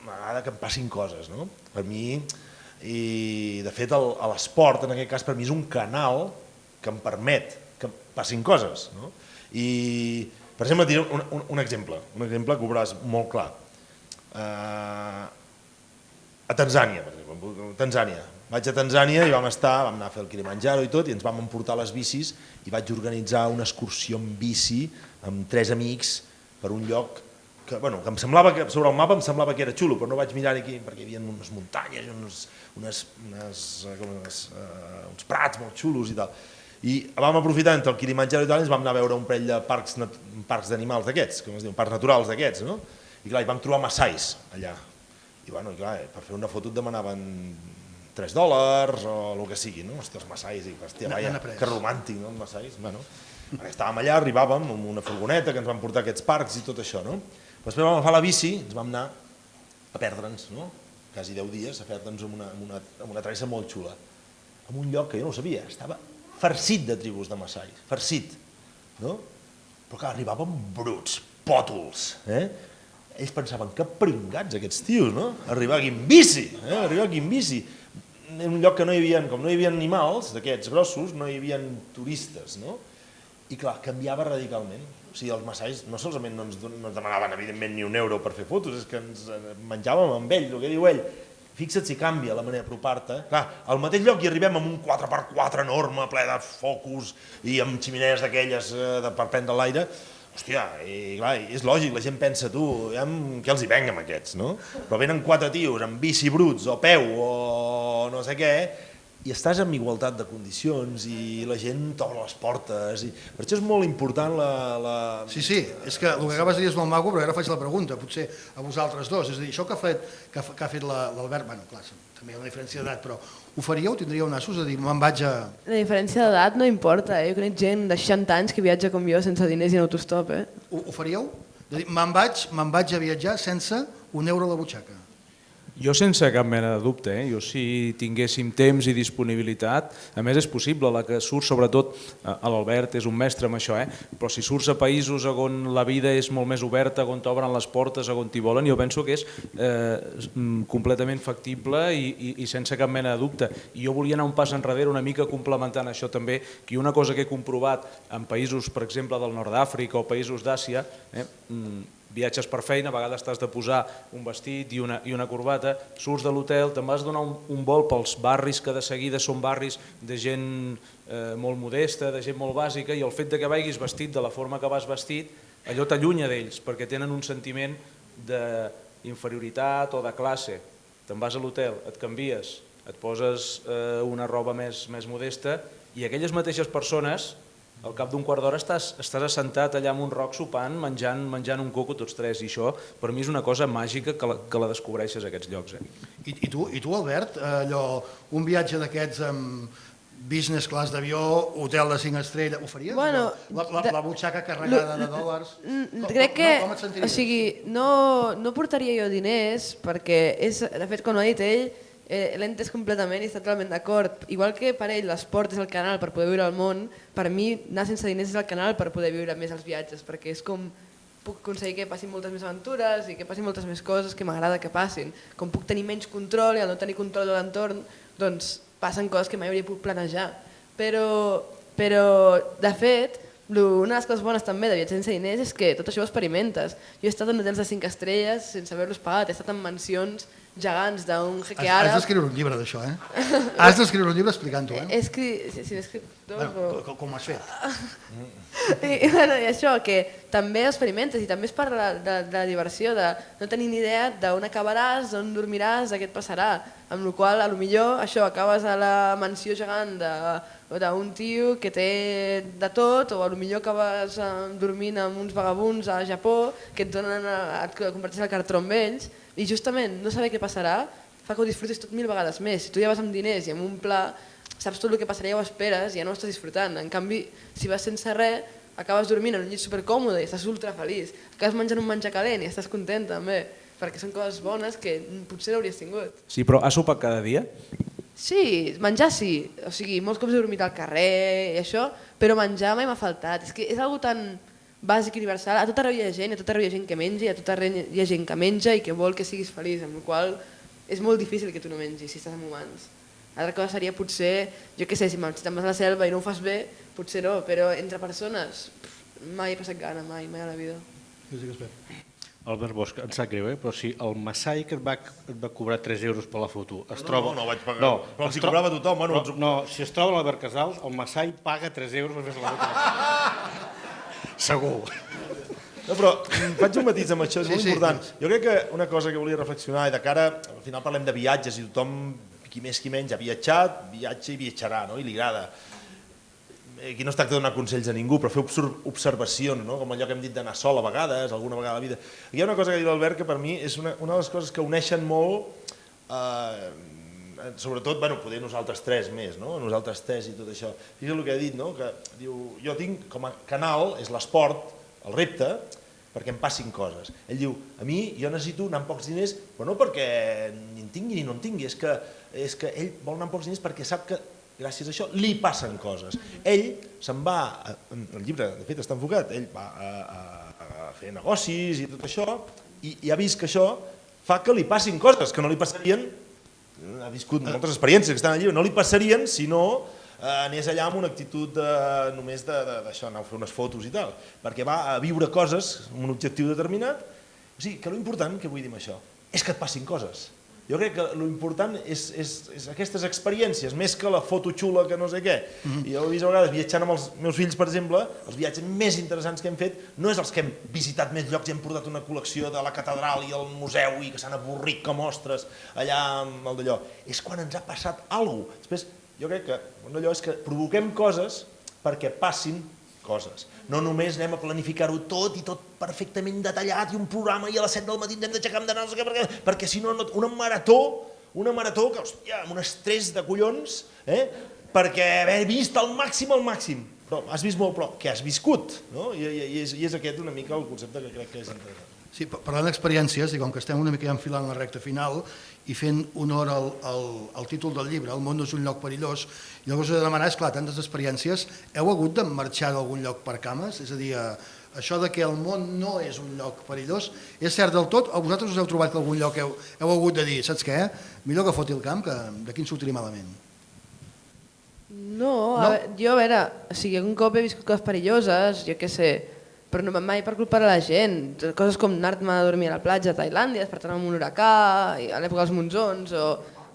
m'agrada que em passin coses, no? Per mi, i de fet l'esport en aquest cas per mi és un canal que em permet que em passin coses, no? I, per exemple, et diré un exemple que ho veuràs molt clar. A Tanzània, per exemple, vaig a Tanzània i vam anar a fer el Kilimanjaro i tot, i ens vam emportar les bicis i vaig organitzar una excursió en bici amb 3 amics per un lloc que em semblava que sobre el mapa em semblava que era xulo, però no vaig mirar aquí perquè hi havia unes muntanyes, uns prats molt xulos i tal. I vam aprofitar entre el Kilimanjaro i tal i ens vam anar a veure un parell de parcs d'animals d'aquests, com es diu, parcs naturals d'aquests, no? I clar, hi vam trobar massais allà. I clar, per fer una foto et demanaven $3 o el que sigui, no? Hòstia, els massais, i hòstia, que romàntic, no, els massais. Estàvem allà, arribàvem amb una furgoneta que ens van portar a aquests parcs i tot això, no? Després vam agafar la bici, ens vam anar a perdre'ns, no? Quasi 10 dies, a perdre'ns amb una travessa molt xula. En un lloc que jo no ho sabia, estava farcit de tribus de massais, farcit, no? Però clar, arribàvem bruts, pòtols, ells pensaven que pringats aquests tios, no? Arribar aquí en bici, en un lloc que com no hi havia animals d'aquests grossos, no hi havia turistes, no? I clar, canviava radicalment. O sigui, els massais no solament no ens demanaven evidentment ni €1 per fer fotos, és que ens menjàvem amb ells, el que diu ell. Fixa't si canvia la manera d'apropar-te. Clar, al mateix lloc hi arribem amb un 4x4 enorme, ple de focus i amb ximinees d'aquelles per prendre l'aire. Hòstia, i clar, és lògic, la gent pensa, tu, què els hi venga amb aquests, no? Però venen 4 tios amb bici bruts o peu o no sé què, i estàs en igualtat de condicions i la gent t'obre les portes. Per això és molt important la... Sí, és que el que acabes de dir és molt maco, però ara faig la pregunta, potser a vosaltres dos. És a dir, això que ha fet l'Albert, bueno, clar, també hi ha una diferència d'edat, però ho faríeu? Tindríeu nassos? És a dir, me'n vaig a... La diferència d'edat no importa, jo conec gent de 60 anys que viatja com jo sense diners i en autostop. Ho faríeu? És a dir, me'n vaig a viatjar sense €1 a la butxaca. Jo sense cap mena de dubte, jo si tinguéssim temps i disponibilitat, a més és possible, la que surt sobretot, l'Albert és un mestre amb això, però si surts a països on la vida és molt més oberta, on t'obren les portes, on t'hi volen, jo penso que és completament factible i sense cap mena de dubte. I jo volia anar un pas enrere una mica complementant això també, que una cosa que he comprovat en països, per exemple, del nord d'Àfrica o països d'Àsia, viatges per feina, a vegades t'has de posar un vestit i una corbata, surts de l'hotel, te'n vas donar un vol pels barris que de seguida són barris de gent molt modesta, de gent molt bàsica, i el fet que vagis vestit de la forma que vas vestit, allò t'allunya d'ells, perquè tenen un sentiment d'inferioritat o de classe. Te'n vas a l'hotel, et canvies, et poses una roba més modesta, i aquelles mateixes persones al cap d'un quart d'hora estàs assentat allà amb un roc sopant, menjant un coco tots tres, i això per mi és una cosa màgica que la descobreixes a aquests llocs. I tu, Albert, un viatge d'aquests amb business class d'avió, hotel de 5 estrelles, ho faries? Bueno, la butxaca carregada de dòlars? Crec que, com et sentiries? o sigui, no portaria jo diners, perquè, de fet, com ho ha dit ell, l'he entès completament i està totalment d'acord. Igual que per ell l'esport és el canal per poder viure al món, per mi anar sense diners és el canal per poder viure més els viatges, perquè és com puc aconseguir que passin moltes més aventures i que passin moltes més coses que m'agrada que passin. Com puc tenir menys control i al no tenir control de l'entorn, doncs passen coses que mai hauria pogut planejar. Però de fet, una de les coses bones també de viatjar sense diners és que tot això ho experimentes. Jo he estat en hotels de 5 estrelles sense haver-los pagat, he estat en mansions gegants d'un jeque àrab. Has d'escriure un llibre d'això, eh? Has d'escriure un llibre explicant-ho, eh? He escrit dos. Bueno, com ho has fet? I això, que també experimentes i també és part de la diversió, de no tenir ni idea d'on acabaràs, d'on dormiràs, de què et passarà. Amb la qual cosa, potser això, acabes a la mansió gegant d'un tio que té de tot, o potser acabes dormint amb uns vagabunds a Japó que et converteixen al cartró amb ells, i justament no saber què passarà fa que ho disfrutis tot 1000 vegades més. Si tu ja vas amb diners i amb un pla, saps tot el que passarà i ho esperes i ja no ho estàs disfrutant. En canvi, si vas sense res, acabes dormint en un llit supercòmode i estàs ultra feliç. Acabes menjant un menjar calent i estàs content també, perquè són coses bones que potser no hauries tingut. Sí, però has sopat cada dia? Sí, menjar sí. O sigui, molts cops he dormit al carrer i això, però menjar mai m'ha faltat. És que és algo tan bàsic i universal. A tot arreu hi ha gent, a tot arreu hi ha gent que menja i a tot arreu hi ha gent que menja i que vol que siguis feliç, amb la qual és molt difícil que tu no mengis si estàs amb humans. L'altra cosa seria potser, jo què sé, si te'n vas a la selva i no ho fas bé, potser no, però entre persones mai he passat gana, mai a la vida. Albert Bosch, em sap greu, però si el Massai que et va cobrar 3 euros per la foto es troba... No vaig pagar, però els hi cobrava tothom. No, si es troba a l'Albert Casals, el Massai paga 3 euros per fer la foto. Segur. No, però faig un matís amb això, és molt important. Jo crec que una cosa que volia reflexionar, i de cara, al final parlem de viatges i tothom, qui més qui menys, ha viatjat, viatja i viatjarà, no? I li agrada. Aquí no es tracta de donar consells a ningú, però fer observacions, no? Com allò que hem dit d'anar sol a vegades, alguna vegada a la vida. Aquí hi ha una cosa que ha dit l'Albert que per mi és una de les coses que uneixen molt, sobretot, poder nosaltres tres més, no? Nosaltres tres i tot això. Fixa't el que ha dit, no? Que diu, jo tinc com a canal, és l'esport, el repte, perquè em passin coses. Ell diu, a mi jo necessito anar amb pocs diners, però no perquè ni en tingui ni no en tingui, és que ell vol anar amb pocs diners perquè sap que gràcies a això li passen coses. Ell se'n va, el llibre de fet està enfocat, ell va a fer negocis i tot això, i ha vist que això fa que li passin coses que no li passarien, ha viscut moltes experiències que estan al llibre, no li passarien si no anés allà amb una actitud només d'això, anar a fer unes fotos i tal, perquè va a viure coses amb un objectiu determinat. O sigui, que l'important, que vull dir amb això, és que et passin coses. Jo crec que l'important és aquestes experiències, més que la foto xula que no sé què. I jo he vist a vegades viatjant amb els meus fills, per exemple, els viatges més interessants que hem fet no és els que hem visitat més llocs i hem portat una col·lecció de la catedral i el museu i que s'han avorrit com ostres allà amb el d'allò. És quan ens ha passat alguna cosa. Després, jo crec que allò és que provoquem coses perquè passin coses. No només anem a planificar-ho tot i tot perfectament detallat i un programa i a les 7 del matí hem d'aixecar amb d'anar, perquè si no, una marató que, hòstia, amb un estrès de collons, perquè haver vist al màxim, però has vist molt, però què has viscut? I és aquest una mica el concepte que crec que és interessant. Sí, parlant d'experiències, i com que estem una mica ja enfilant la recta final i fent honor al títol del llibre, El món no és un lloc perillós, i el que us he de demanar és, clar, tantes experiències, heu hagut de marxar d'algun lloc per cames? És a dir, això de que el món no és un lloc perillós, és cert del tot, o vosaltres us heu trobat que algun lloc heu hagut de dir, saps què, millor que foti el camp, que d'aquí en sortiré malament? No, jo a veure, o sigui, un cop he viscut coses perilloses, jo què sé, però no mai per culpar a la gent, coses com anar-me a dormir a la platja a Tailàndia, despertar-me amb un huracà, a l'època dels monsons, o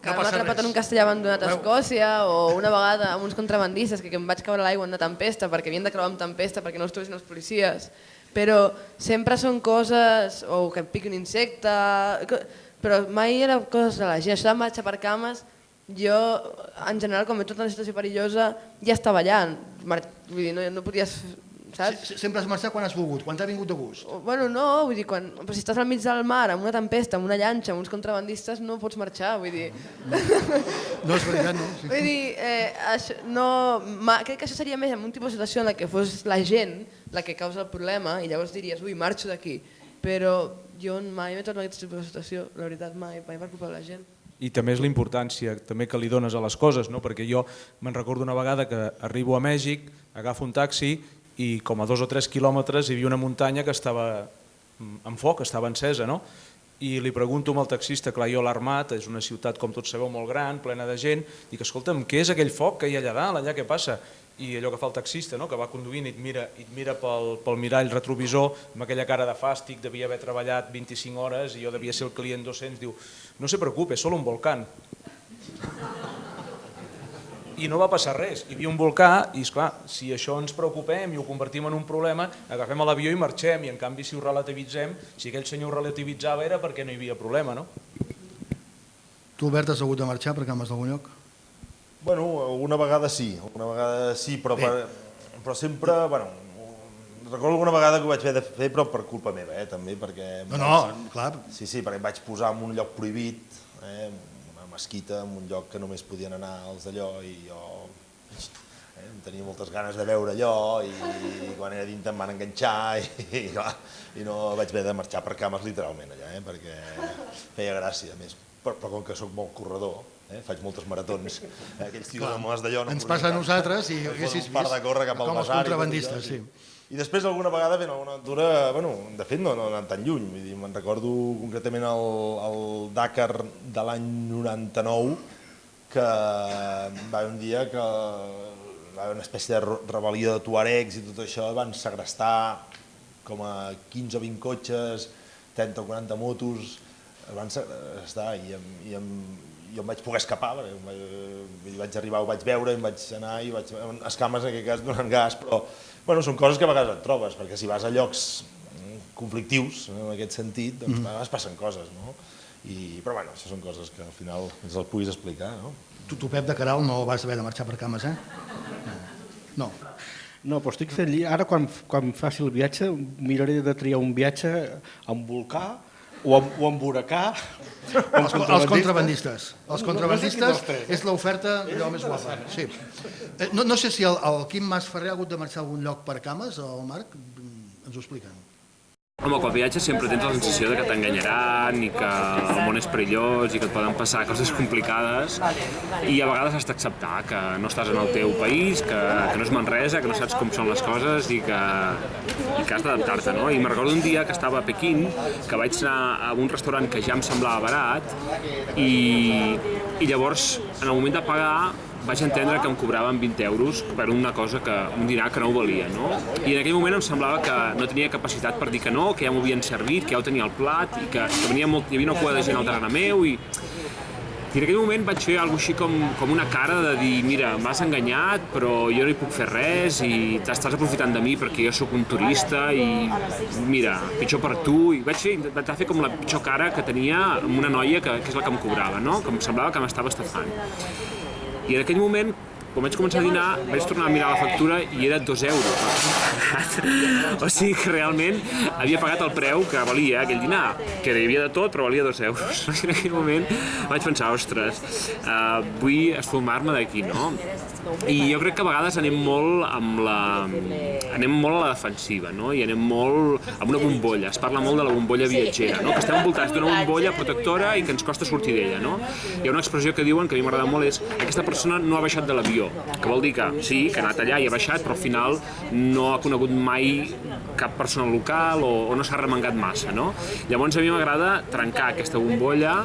quedar-me atrapat en un castell abandonat a Escòcia, o una vegada amb uns contrabandistes que em vaig caure a l'aigua en una tempesta perquè havien de creuar amb tempesta perquè no els trobessin els policies. Però sempre són coses, o que em piqui un insecte, però mai era coses de la gent. Això de marxar per cames, jo en general, com veig tota una situació perillosa, ja estava allà. Vull dir, no podies... Saps? Sempre has marxat quan has volgut, quan t'ha vingut de gust. Bueno, no, vull dir, però si estàs al mig del mar, amb una tempesta, amb una llanxa, amb uns contrabandistes, no pots marxar, vull dir... No és veritat, no? Vull dir, crec que això seria més en un tipus de situació en la que fos la gent la que causa el problema i llavors diries, ui, marxo d'aquí. Però jo mai m'he trobat en aquesta tipus de situació, la veritat, mai per culpa de la gent. I també és la importància també que li dones a les coses, no? Perquè jo me'n recordo una vegada que arribo a Mèxic, agafo un taxi i com a 2 o 3 quilòmetres hi havia una muntanya que estava en foc, estava encesa, no? I li pregunto al taxista, clar, jo l'Armat, és una ciutat, com tots sabeu, molt gran, plena de gent, dic, escolta'm, què és aquell foc que hi ha allà dalt, allà què passa? I allò que fa el taxista, que va conduint i et mira pel mirall retrovisor, amb aquella cara de fàstic, devia haver treballat 25 hores i jo devia ser el client 200, diu, no se preocupe, és solo un volcán. I no va passar res, hi havia un volcà i, esclar, si això ens preocupem i ho convertim en un problema, agafem l'avió i marxem, i en canvi si ho relativitzem, si aquell senyor ho relativitzava era perquè no hi havia problema, no? Tu, Albert, has hagut de marxar per cames d'algun lloc? Bueno, alguna vegada sí, però sempre, bueno, recordo alguna vegada que ho vaig haver de fer, però per culpa meva, també, perquè... No, clar. Sí, perquè em vaig posar en un lloc prohibit, una mesquita, en un lloc que només podien anar els d'allò, i jo tenia moltes ganes de veure allò, i quan era dintre em van enganxar, i no vaig haver de marxar per cames literalment allà, perquè feia gràcia, a més. Però com que sóc molt corredor, faig moltes maratons, aquells tios amb les d'allò... Ens passa a nosaltres i haguessis vist com els contrabandistes, sí. I després alguna vegada fent alguna aventura, bueno, de fet no anant tan lluny, vull dir, me'n recordo concretament el Dakar de l'any 99, que va haver un dia que va haver una espècie de rebel·lió de tuaregs i tot això, van segrestar com a 15 o 20 cotxes, 30 o 40 motos, van segrestar i jo em vaig poder escapar, vaig arribar, ho vaig veure, em vaig anar i vaig escames en aquest cas donant gas, però són coses que a vegades et trobes, perquè si vas a llocs conflictius, en aquest sentit, doncs a vegades passen coses, no? Però bueno, això són coses que al final ens les puguis explicar, no? Tu, Pep de Caral, no vas haver de marxar per cames, No. No, però estic fent... Ara, quan faci el viatge, miraré de triar un viatge amb volcà o amb huracà. Els contrabandistes. Els contrabandistes és l'oferta allò més guapa. No sé si el Quim Mas Ferrer ha hagut de marxar a algun lloc per cames, o el Marc, ens ho expliquen. Home, quan viatges sempre tens la sensació que t'enganyaran i que el món és perillós i que et poden passar coses complicades i a vegades has d'acceptar que no estàs en el teu país, que no és Manresa, que no saps com són les coses i que has d'adaptar-te, no? I me'n recordo un dia que estava a Pequín, que vaig anar a un restaurant que ja em semblava barat i llavors, en el moment de pagar, vaig entendre que em cobraven 20 euros per una cosa, un dinar que no ho valia, no? I en aquell moment em semblava que no tenia capacitat per dir que no, que ja m'ho havien servit, que ja ho tenia al plat i que hi havia una cua de gent al darrere meu i en aquell moment vaig fer alguna cosa així com una cara de dir, mira, m'has enganyat, però jo no hi puc fer res i t'estàs aprofitant de mi perquè jo sóc un turista i mira, pitjor per tu. I vaig intentar fer com la pitjor cara que tenia amb una noia que és la que em cobrava, no? Que em semblava que m'estava estafant. I en aquell moment, quan vaig començar a dinar, vaig tornar a mirar la factura i era 2 euros. O sigui que realment havia pagat el preu que valia aquell dinar, que hi havia de tot, però valia 2 euros. I en aquell moment vaig pensar, ostres, vull esfumar-me d'aquí, no? I jo crec que a vegades anem molt a la defensiva, no? I anem molt amb una bombolla. Es parla molt de la bombolla viatgera, no? Que estem envoltats d'una bombolla protectora i que ens costa sortir d'ella, no? Hi ha una expressió que diuen, que a mi m'agrada molt, és aquesta persona no ha baixat de l'avió, que vol dir que sí, que ha anat allà i ha baixat, però al final no ha conegut mai cap persona local o no s'ha remengat massa, no? Llavors a mi m'agrada trencar aquesta bombolla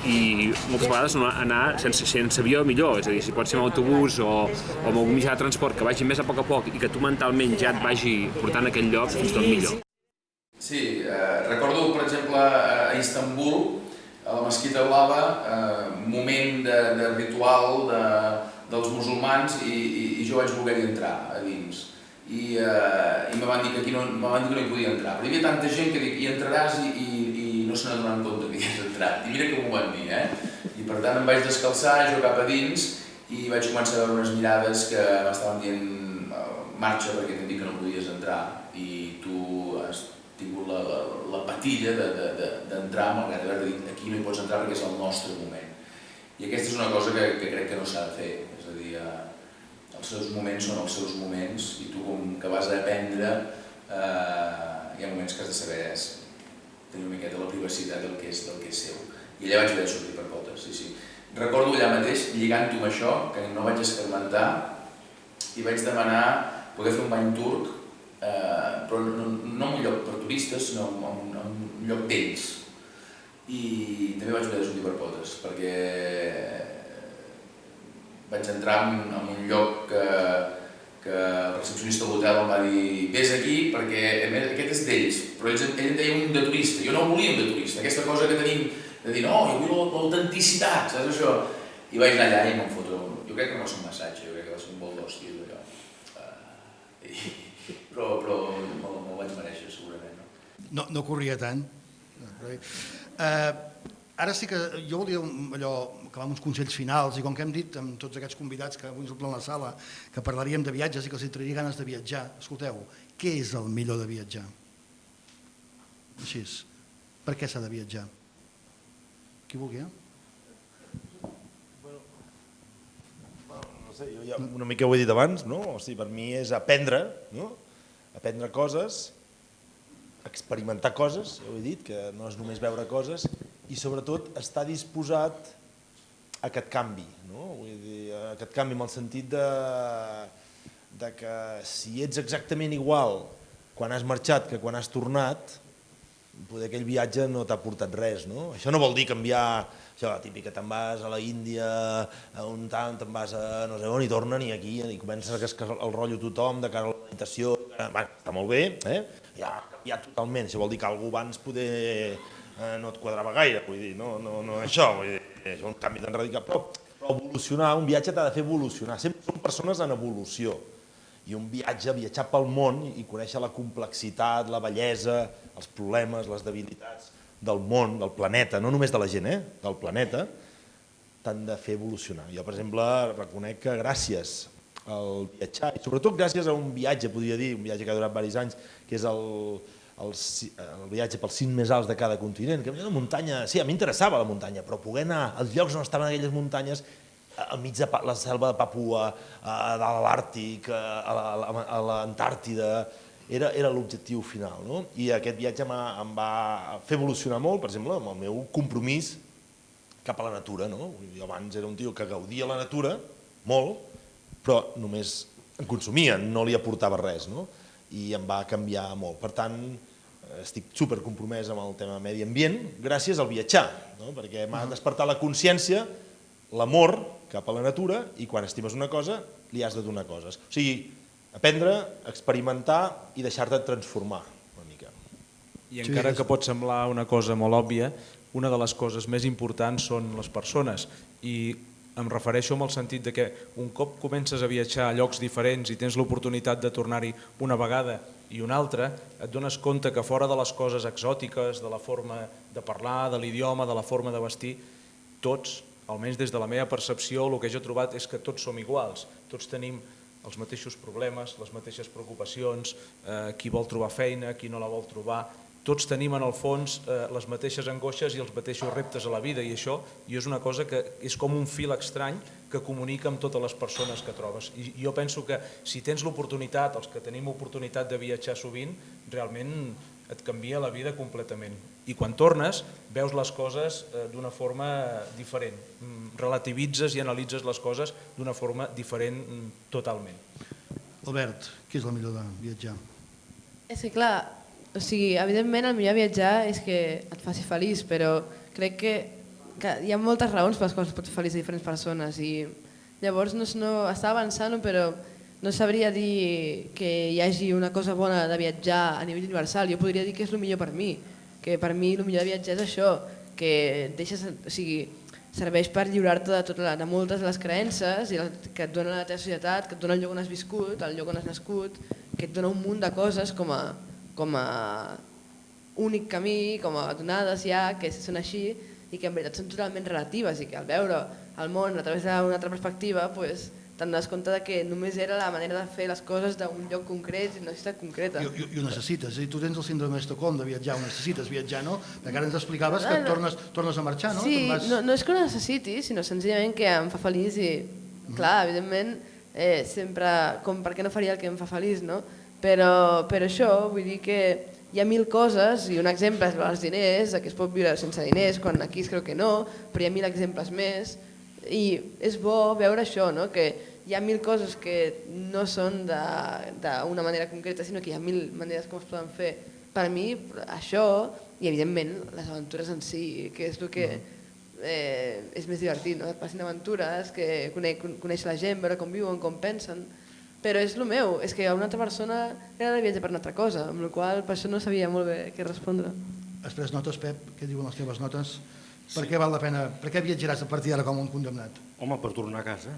i moltes vegades anar sense avió millor, és a dir, si pot ser amb autobús o amb un mitjà de transport que vagi més a poc i que tu mentalment ja et vagi portant a aquell lloc, fins i tot millor. Sí, recordo, per exemple, a Istanbul, a la Mesquita Blava, moment de ritual dels musulmans i jo vaig voler-hi entrar a dins. I me van dir que aquí no hi podia entrar. Però hi havia tanta gent que dic, hi entraràs i no se n'adonaven compte que hi has entrat. I mira que m'ho van dir, I per tant em vaig descalçar, jo cap a dins, i vaig començar a veure unes mirades que m'estaven dient marxa perquè t'hem dit que no podies entrar i tu has tingut la patilla d'entrar malgrat haver dit aquí no hi pots entrar perquè és el nostre moment. I aquesta és una cosa que crec que no s'ha de fer, és a dir, els seus moments són els seus moments i tu com que vas a aprendre hi ha moments que has de saber tenir una miqueta la privacitat del que és seu. I allà vaig haver de sortir per potes, sí. Recordo allà mateix, lligant-ho amb això, que no vaig escarmentar, i vaig demanar poder fer un bany turc però no en un lloc per turistes, sinó en un lloc d'ells. I també vaig haver de sortir per potes, perquè vaig entrar en un lloc que el recepcionista de l'hotel em va dir vés aquí perquè aquest és d'ells, però ell em deia un de turista, jo no volia un de turista, aquesta cosa que tenim de dir no, jo vull l'autenticitat, saps això? I vaig anar allà i me'n foto, jo crec que no va ser un massatge, jo crec que va ser un vol d'hòstia d'allò, però me'l vaig mereixer segurament. No corria tant. Ara sí que jo volia acabar amb uns consells finals i com que hem dit amb tots aquests convidats que avui ens omplen la sala que parlaríem de viatges i que els trauria ganes de viatjar, escolteu, què és el millor de viatjar? Així és. Per què s'ha de viatjar? Qui vulgui, No sé, jo ja una mica ho he dit abans, no? O sigui, per mi és aprendre, no? Aprendre coses, experimentar coses, ja ho he dit, que no és només veure coses, i sobretot estar disposat a aquest canvi, no? Vull dir, a aquest canvi en el sentit de que si ets exactament igual quan has marxat que quan has tornat, poder aquell viatge no t'ha portat res, no? Això no vol dir canviar, això típic, que te'n vas a la Índia, a un tant, te'n vas a no sé on i tornen i aquí i comences a cascar el rotllo tothom de cara a la meditació, està molt bé, ja ha canviat totalment, això vol dir que algú abans poder no et quadrava gaire, vull dir, no això, vull dir, és un canvi tan radical, però evolucionar, un viatge t'ha de fer evolucionar, sempre som persones en evolució, i un viatge, viatjar pel món i conèixer la complexitat, la bellesa, els problemes, les debilitats del món, del planeta, no només de la gent, del planeta, t'han de fer evolucionar. Jo, per exemple, reconec que gràcies al viatjar, i sobretot gràcies a un viatge, podria dir, un viatge que ha durat diversos anys, que és el viatge pels cims més alts de cada continent, que la muntanya, sí, a mi m'interessava la muntanya, però poder anar als llocs on estaven aquelles muntanyes, al mig de la selva de Papua, a l'Àrtic, a l'Antàrtida, era l'objectiu final, no? I aquest viatge em va fer evolucionar molt, per exemple, amb el meu compromís cap a la natura, no? Jo abans era un tio que gaudia la natura, molt, però només en consumia, no li aportava res, no? I em va canviar molt. Per tant, estic supercompromès amb el tema medi ambient gràcies al viatjar, perquè m'ha despertat la consciència, l'amor cap a la natura, i quan estimes una cosa li has de donar coses. O sigui, aprendre, experimentar i deixar-te transformar una mica. I encara que pot semblar una cosa molt òbvia, una de les coses més importants són les persones, i em refereixo amb el sentit de que un cop comences a viatjar a llocs diferents i tens l'oportunitat de tornar-hi una vegada i una altra, et dones compte que fora de les coses exòtiques, de la forma de parlar, de l'idioma, de la forma de vestir, tots, almenys des de la meva percepció, el que jo he trobat és que tots som iguals, tots tenim els mateixos problemes, les mateixes preocupacions, qui vol trobar feina, qui no la vol trobar, tots tenim en el fons les mateixes angoixes i els mateixos reptes a la vida, i això és una cosa que és com un fil estrany que comunica amb totes les persones que trobes. I jo penso que si tens l'oportunitat, els que tenim oportunitat de viatjar sovint, realment et canvia la vida completament. I quan tornes veus les coses d'una forma diferent, relativitzes i analitzes les coses d'una forma diferent totalment. Albert, què és el millor de viatjar? És que clar, o sigui, evidentment el millor de viatjar és que et faci feliç, però crec que hi ha moltes raons per les quals pots fer feliç a diferents persones i llavors està avançant, però no sabria dir que hi hagi una cosa bona de viatjar a nivell universal. Jo podria dir que és el millor per mi, que per mi el millor de viatjar és això, que serveix per lliurar-te de moltes de les creences que et dona la teva societat, que et dona el lloc on has viscut, el lloc on has nascut, que et dona un munt de coses com a únic camí, com a donades ja, que són així i que en veritat són totalment relatives i que al veure el món a través d'una altra perspectiva te'n dones compte que només era la manera de fer les coses d'un lloc concret i una necessitat concreta. I ho necessites, és a dir, tu tens el síndrome d'Estocolm de viatjar, ho necessites viatjar, no? Perquè ara ens explicaves que tornes a marxar, no? Sí, no és que ho necessiti, sinó senzillament que em fa feliç i, clar, evidentment, sempre, com per què no faria el que em fa feliç, no? Però això, vull dir que hi ha 1000 coses, i un exemple és els diners, que es pot viure sense diners, quan aquí es creu que no, però hi ha 1000 exemples més, i és bo veure això, no? Que hi ha 1000 coses que no són d'una manera concreta, sinó que hi ha 1000 maneres com es poden fer. Per mi, això, i evidentment les aventures en si, que és el que és més divertit, no? Que passin aventures, que conèixer la gent, veure com viuen, com pensen, però és el meu, és que a una altra persona era de viatge per una altra cosa, amb la qual per això no sabia molt bé què respondre. Has pres notes, Pep? Què diuen les teves notes? Per què val la pena? Per què viatjaràs a partir d'ara com un condemnat? Home, per tornar a casa.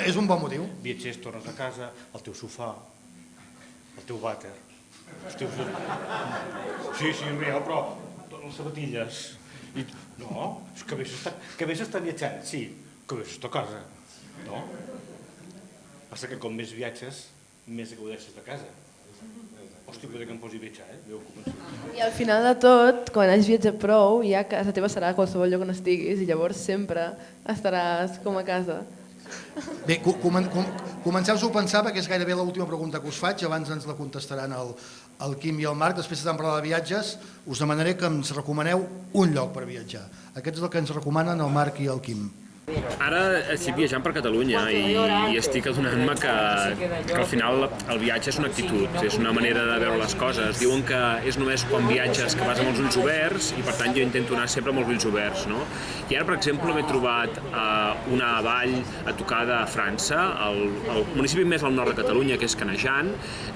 És un bon motiu. Viatgers, tornes a casa, el teu sofà, el teu vàter, els teus... Sí, real, però les sabatilles. No, és que bé s'està viatjant, sí, que bé s'està a casa, no? Passa que com més viatges, més gaudeixes de casa. Hòstia, potser que em posi a viatjar, Veu començar. I al final de tot, quan has viatjat prou, ja casa teva serà a qualsevol lloc on estiguis i llavors sempre estaràs com a casa. Bé, comenceu-s'ho a pensar perquè és gairebé l'última pregunta que us faig, abans ens la contestaran el Quim i el Marc. Després de tant parlar de viatges, us demanaré que ens recomaneu un lloc per viatjar. Aquest és el que ens recomanen el Marc i el Quim. Ara estic viatjant per Catalunya i estic adonant-me que al final el viatge és una actitud, és una manera de veure les coses. Diuen que és només quan viatges que vas amb els ulls oberts i per tant jo intento anar sempre amb els ulls oberts, no? I ara, per exemple, m'he trobat una vall a tocar de França, el municipi més al nord de Catalunya, que és Canejan,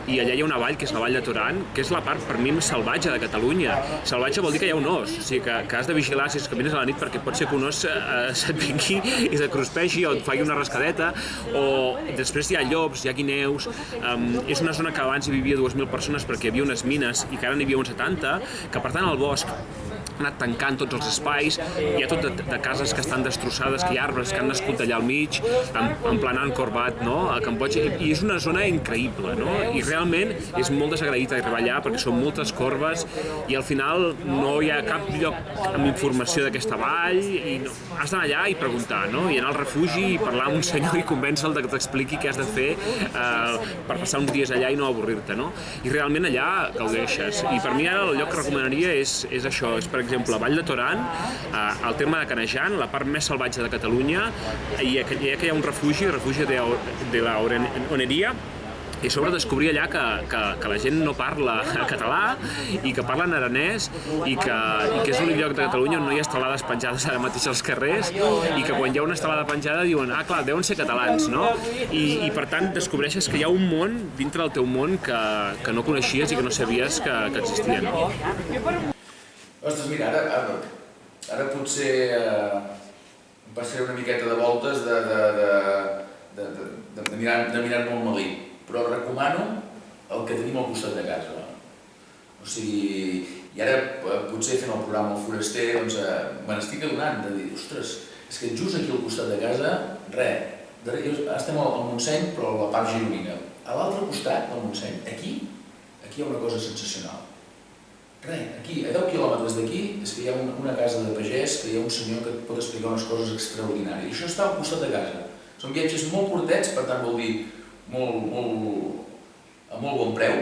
i allà hi ha una vall, que és la vall de Toran, que és la part, per mi, més salvatge de Catalunya. Salvatge vol dir que hi ha un os, o sigui que has de vigilar si es camines a la nit perquè pot ser que un os se't vingui i se't cruspeixi o et faci una rascadeta, o després hi ha llops, hi ha guineus. És una zona que abans hi vivia 2.000 persones perquè hi havia unes mines i que ara n'hi havia uns 70, que per tant el bosc ha anat tancant tots els espais, hi ha tot de cases que estan destrossades, que hi ha arbres que han nascut allà al mig, en plan Angkor Wat, no? A Cambodja, i és una zona increïble, no? I realment és molt desagraït arribar allà perquè són moltes corbes i al final no hi ha cap lloc amb informació d'aquesta vall i has d'anar allà i preguntar, no? I anar al refugi i parlar amb un senyor i convèncer-lo que t'expliqui què has de fer per passar uns dies allà i no avorrir-te, no? I realment allà gaudeixes. I per mi ara el lloc que recomanaria és això, és per exemple, Vall de Toran, al terme de Canejan, la part més salvatge de Catalunya, i que hi ha un refugi, el refugi de la Oneria, i a sobre descobrir allà que la gent no parla català i que parlen aranès i que és l'únic lloc de Catalunya on no hi ha estelades penjades ara mateix als carrers i que quan hi ha una estelada penjada diuen clar, deuen ser catalans, no? I per tant descobreixes que hi ha un món dintre del teu món que no coneixies i que no sabies que existia, no? Ostres, mira, ara potser em passaré una miqueta de voltes de mirar-me el malí, però recomano el que tenim al costat de casa. O sigui, i ara potser fent el programa El Foraster, doncs me n'estic adonant de dir, ostres, és que just aquí al costat de casa, estem al Montseny, però a la part gironina. A l'altre costat del Montseny, aquí hi ha una cosa sensacional. Aquí, a 10 quilòmetres d'aquí, és que hi ha una casa de pagès, que hi ha un senyor que et pot explicar unes coses extraordinàries. I això està al costat de casa. Són viatges molt curtets, per tant vol dir a molt bon preu,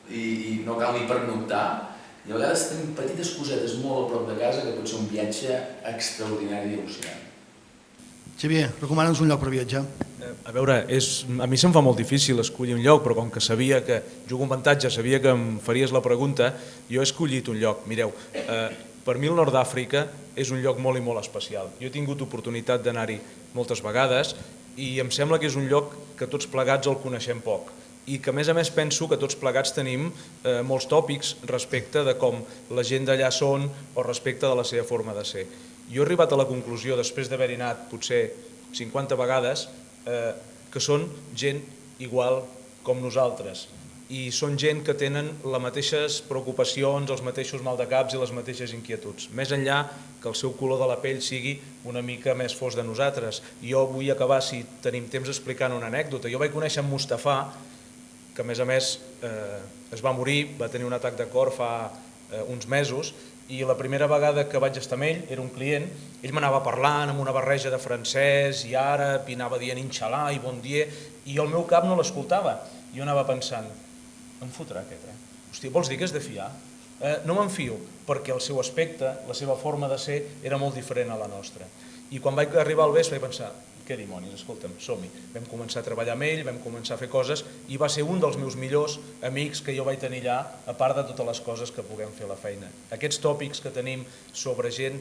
i no cal ni pernoctar. I a vegades tenim petites cosetes molt a prop de casa que pot ser un viatge extraordinari i emocionant. Xavier, recomana'ns un lloc per viatjar. A veure, a mi se'm fa molt difícil escollir un lloc, però com que sabia que jugo un avantatge, sabia que em faries la pregunta, jo he escollit un lloc. Mireu, per mi el nord d'Àfrica és un lloc molt i molt especial. Jo he tingut oportunitat d'anar-hi moltes vegades i em sembla que és un lloc que tots plegats el coneixem poc i que a més penso que tots plegats tenim molts tòpics respecte de com la gent d'allà són o respecte de la seva forma de ser. Jo he arribat a la conclusió, després d'haver-hi anat potser 50 vegades, que són gent igual com nosaltres i són gent que tenen les mateixes preocupacions, els mateixos maldecaps i les mateixes inquietuds, més enllà que el seu color de la pell sigui una mica més fos de nosaltres. Jo vull acabar, si tenim temps, explicant una anècdota. Jo vaig conèixer en Mustafà, que a més es va morir, va tenir un atac de cor fa uns mesos, i la primera vegada que vaig estar amb ell, era un client, ell m'anava parlant amb una barreja de francès i àrab, i anava dient inxalà i bon dia, i el meu cap no l'escoltava. Jo anava pensant, em fotrà aquest, Hòstia, vols dir que és de fiar? No me'n fio, perquè el seu aspecte, la seva forma de ser, era molt diferent a la nostra. I quan vaig arribar al vespre vaig pensar, què dimonis, escolta'm, som-hi. Vam començar a treballar amb ell, vam començar a fer coses i va ser un dels meus millors amics que jo vaig tenir allà, a part de totes les coses que puguem fer a la feina. Aquests tòpics que tenim sobre gent,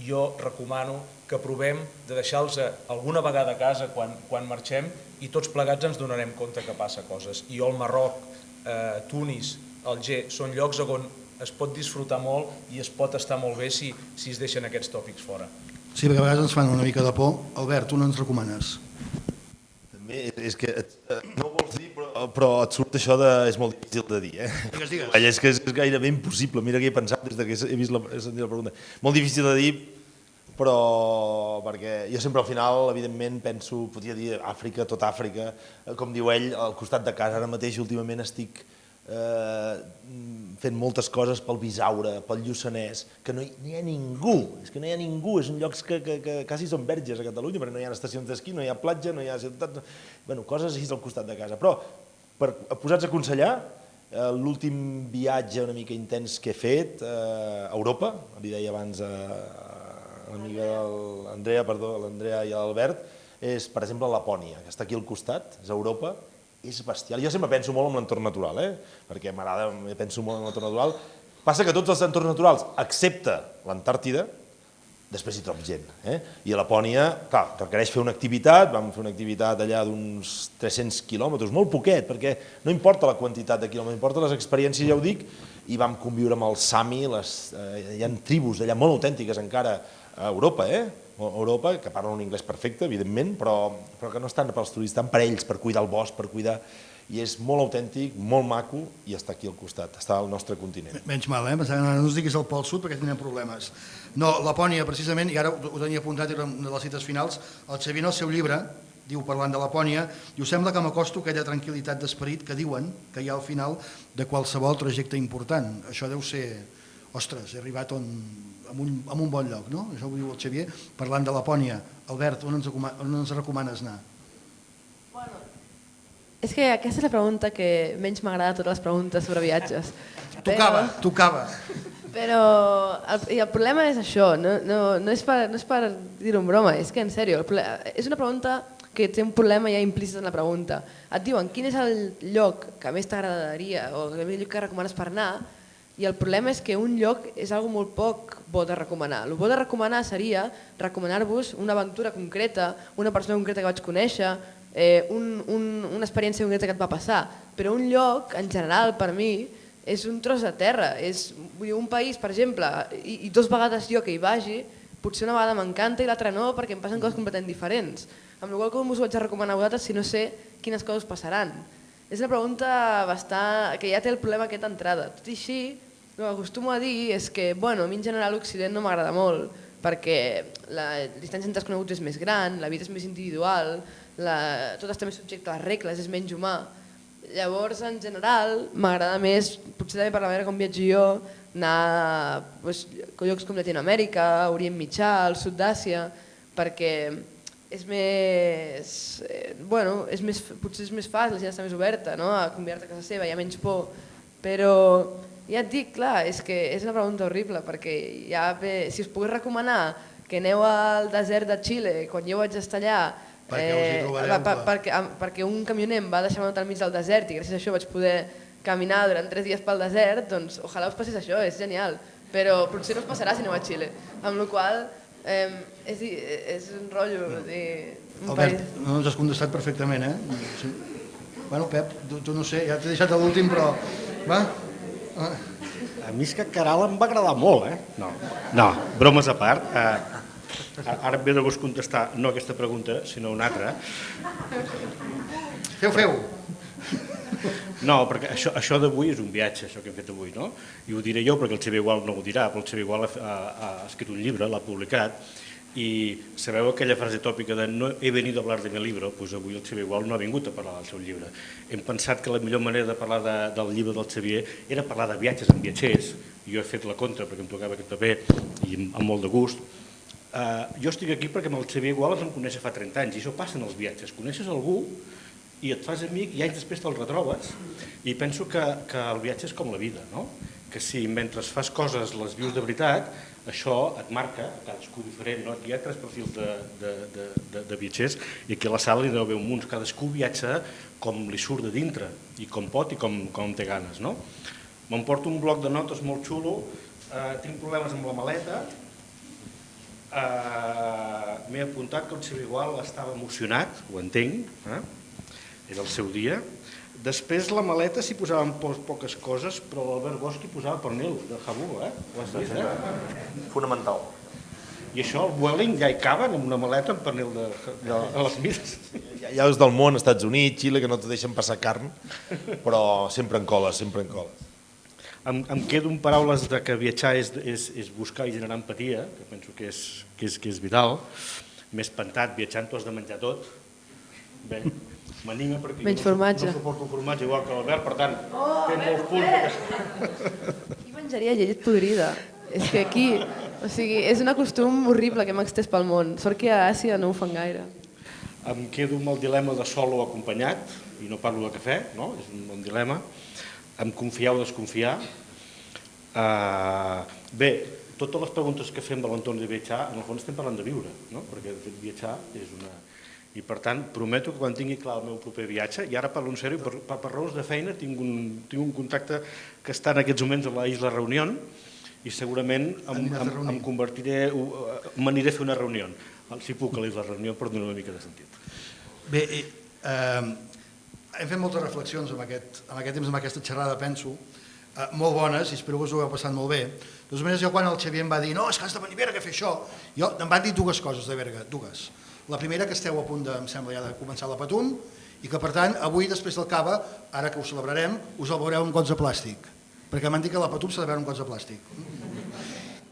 jo recomano que provem de deixar-los alguna vegada a casa quan marxem i tots plegats ens donarem compte que passa coses. I el Marroc, Tunis, Alger, són llocs on es pot disfrutar molt i es pot estar molt bé si es deixen aquests tòpics fora. Sí, perquè a vegades ens fan una mica de por. Albert, tu no ens recomanes? També és que no ho vols dir, però et surt això de... és molt difícil de dir, Digues, digues. És que és gairebé impossible, mira què he pensat des que he sentit la pregunta. Molt difícil de dir, però perquè jo sempre al final, evidentment, penso, podria dir Àfrica, tot Àfrica, com diu ell, al costat de casa. Ara mateix, últimament, estic fent moltes coses pel Bisaure, pel Lluçanès, que no hi ha ningú, és que no hi ha ningú, és un llocs que quasi són verges a Catalunya, perquè no hi ha estacions d'esquí, no hi ha platja, no hi ha ciutats, bueno, coses així al costat de casa. Però, per posats a aconsellar, l'últim viatge una mica intens que he fet a Europa, li deia abans a l'amiga de l'Andrea i l'Albert, és, per exemple, Lapònia, que està aquí al costat, és a Europa, és bestial. Jo sempre penso molt en l'entorn natural, perquè m'agrada, penso molt en l'entorn natural. Passa que tots els entorns naturals, excepte l'Antàrtida, després hi trobs gent. I a Lapònia, clar, requereix fer una activitat, vam fer una activitat allà d'uns 300 quilòmetres, molt poquet, perquè no importa la quantitat de quilòmetres, importa les experiències, ja ho dic, i vam conviure amb els Sami, hi ha tribus allà molt autèntiques encara a Europa, Europa, que parlen un anglès perfecte, evidentment, però que no estan pels turistes, estan per ells, per cuidar el bosc, per cuidar... I és molt autèntic, molt maco, i està aquí al costat, està al nostre continent. Menys mal, pensava que no ens diguis el Pol Sud perquè tindrem problemes. No, Lapònia, precisament, i ara ho tenia apuntat, era una de les cites finals, el Xavier, el seu llibre, diu, parlant de Lapònia, diu, sembla que m'acosto a aquella tranquil·litat d'esperit que diuen que hi ha al final de qualsevol trajecte important. Això deu ser, ostres, he arribat amb un bon lloc, no? Això ho diu el Xavier, parlant de Lapònia. Albert, on ens recomanes anar? És que aquesta és la pregunta que menys m'agrada de totes les preguntes sobre viatges. Tocava. Però el problema és això, no és per dir-ho en broma, és que en sèrio, és una pregunta que té un problema ja implícit en la pregunta. Et diuen quin és el lloc que més t'agradaria o el lloc que recomanes per anar, i el problema és que un lloc és algo molt poc bo de recomanar. El bo de recomanar seria recomanar-vos una aventura concreta, una persona concreta que vaig conèixer, una experiència concreta que et va passar, però un lloc, en general, per mi, és un tros de terra. Un país, per exemple, i 2 vegades jo que hi vagi, potser una vegada m'encanta i l'altra no, perquè em passen coses completament diferents. Amb la qual cosa com us ho vaig a recomanar a vosaltres si no sé quines coses passaran? És una pregunta que ja té el problema aquest d'entrada. Tot i així, el que acostumo a dir és que, a mi en general l'Occident no m'agrada molt, perquè la distància entre els coneguts és més gran, la vida és més individual, tot està més subjecte a les regles, és menys humà. Llavors, en general, m'agrada més, potser també per la manera com viatjo jo, anar a llocs com Llatinoamèrica, Orient Mitjà, al sud d'Àsia, perquè és més... potser és més fàcil, la gent està més oberta a convidar-te a casa seva, hi ha menys por, però ja et dic, clar, és que és una pregunta horrible, perquè si us pogués recomanar que aneu al desert de Xile, quan jo vaig estar allà, perquè un camioner em va deixar al mig del desert i gràcies a això vaig poder caminar durant 3 dies pel desert, doncs ojalà us passés això, és genial, però potser no us passarà si aneu a Xile, amb la qual és un rotllo. Albert, no ens has contestat perfectament, Sí. Bueno, Pep, tu no sé, ja t'he deixat a l'últim, però... Va? A mi és que Caral em va agradar molt, No, bromes a part. Ara em ve de gust contestar no aquesta pregunta, sinó una altra. Feu. No, perquè això d'avui és un viatge, això que hem fet avui, no? I ho diré jo perquè el Xavier igual no ho dirà, però el Xavier igual ha escrit un llibre, l'ha publicat, i sabeu aquella frase tòpica de no he venido a hablar de mi libro, doncs avui el Xavier igual no ha vingut a parlar del seu llibre. Hem pensat que la millor manera de parlar del llibre del Xavier era parlar de viatges amb viatgers, i jo he fet la contra perquè em tocava aquest paper i amb molt de gust. Jo estic aquí perquè amb el Xavier igual ens vam conèixer fa 30 anys, i això passa en els viatges, coneixes algú i et fas amic i anys després te'l retrobes, i penso que el viatge és com la vida, no? Que si mentre fas coses les vius de veritat, Això et marca, cadascú diferent, no? Hi ha 3 perfils de viatgers i aquí a la sala hi deu haver un munt, cadascú viatja com li surt de dintre i com pot i com té ganes, no? M'emporto un bloc de notes molt xulo, tinc problemes amb la maleta, m'he apuntat que el Xavier Gual estava emocionat, ho entenc, era el seu dia. Després la maleta s'hi posaven poques coses, però l'Albert Bosch hi posava pernil de Habbo, ho has vist, Fonamental. I això, el Vueling, ja hi caben amb una maleta amb pernil a les mides. Hi ha del món, Estats Units, Xile, que no te deixen passar carn, però sempre en coles, sempre en coles. Em quedo amb paraules de que viatjar és buscar i generar empatia, que penso que és vital. M'he espantat, viatjant t'ho has de menjar tot. Bé, m'anima perquè menys formatge. No suporto el formatge igual que l'Albert, per tant, té molts punts. Qui menjaria llet podrida? És que aquí, o sigui, és un costum horrible que hem extès pel món. Sort que a Àsia no ho fan gaire. Em quedo amb el dilema de solo o acompanyat, i no parlo de cafè, no? És un bon dilema. Em confiar o desconfiar. Bé, totes les preguntes que fem de l'entorn de viatjar, en el fons estem parlant de viure, no? Perquè de fet viatjar és una... I per tant, prometo que quan tingui clar el meu proper viatge, i ara parlo en sèrio, per raons de feina, tinc un contacte que està en aquests moments a la Isla Reunión i segurament m'aniré a fer una reunió. Si puc a l'Isla Reunión per donar una mica de sentit. Bé, hem fet moltes reflexions amb aquest temps, amb aquesta xerrada, penso, molt bones, i espero que us ho heu passat molt bé. De totes maneres, jo quan el Xavier em va dir no, és que has de venir a Berga a fer això, em van dir 2 coses de Berga, 2. La primera, que esteu a punt, em sembla, ja de començar la Patum, i que, per tant, avui, després del cava, ara que ho celebrarem, us el veureu amb gots de plàstic, perquè m'han dit que la Patum s'ha de veure amb gots de plàstic.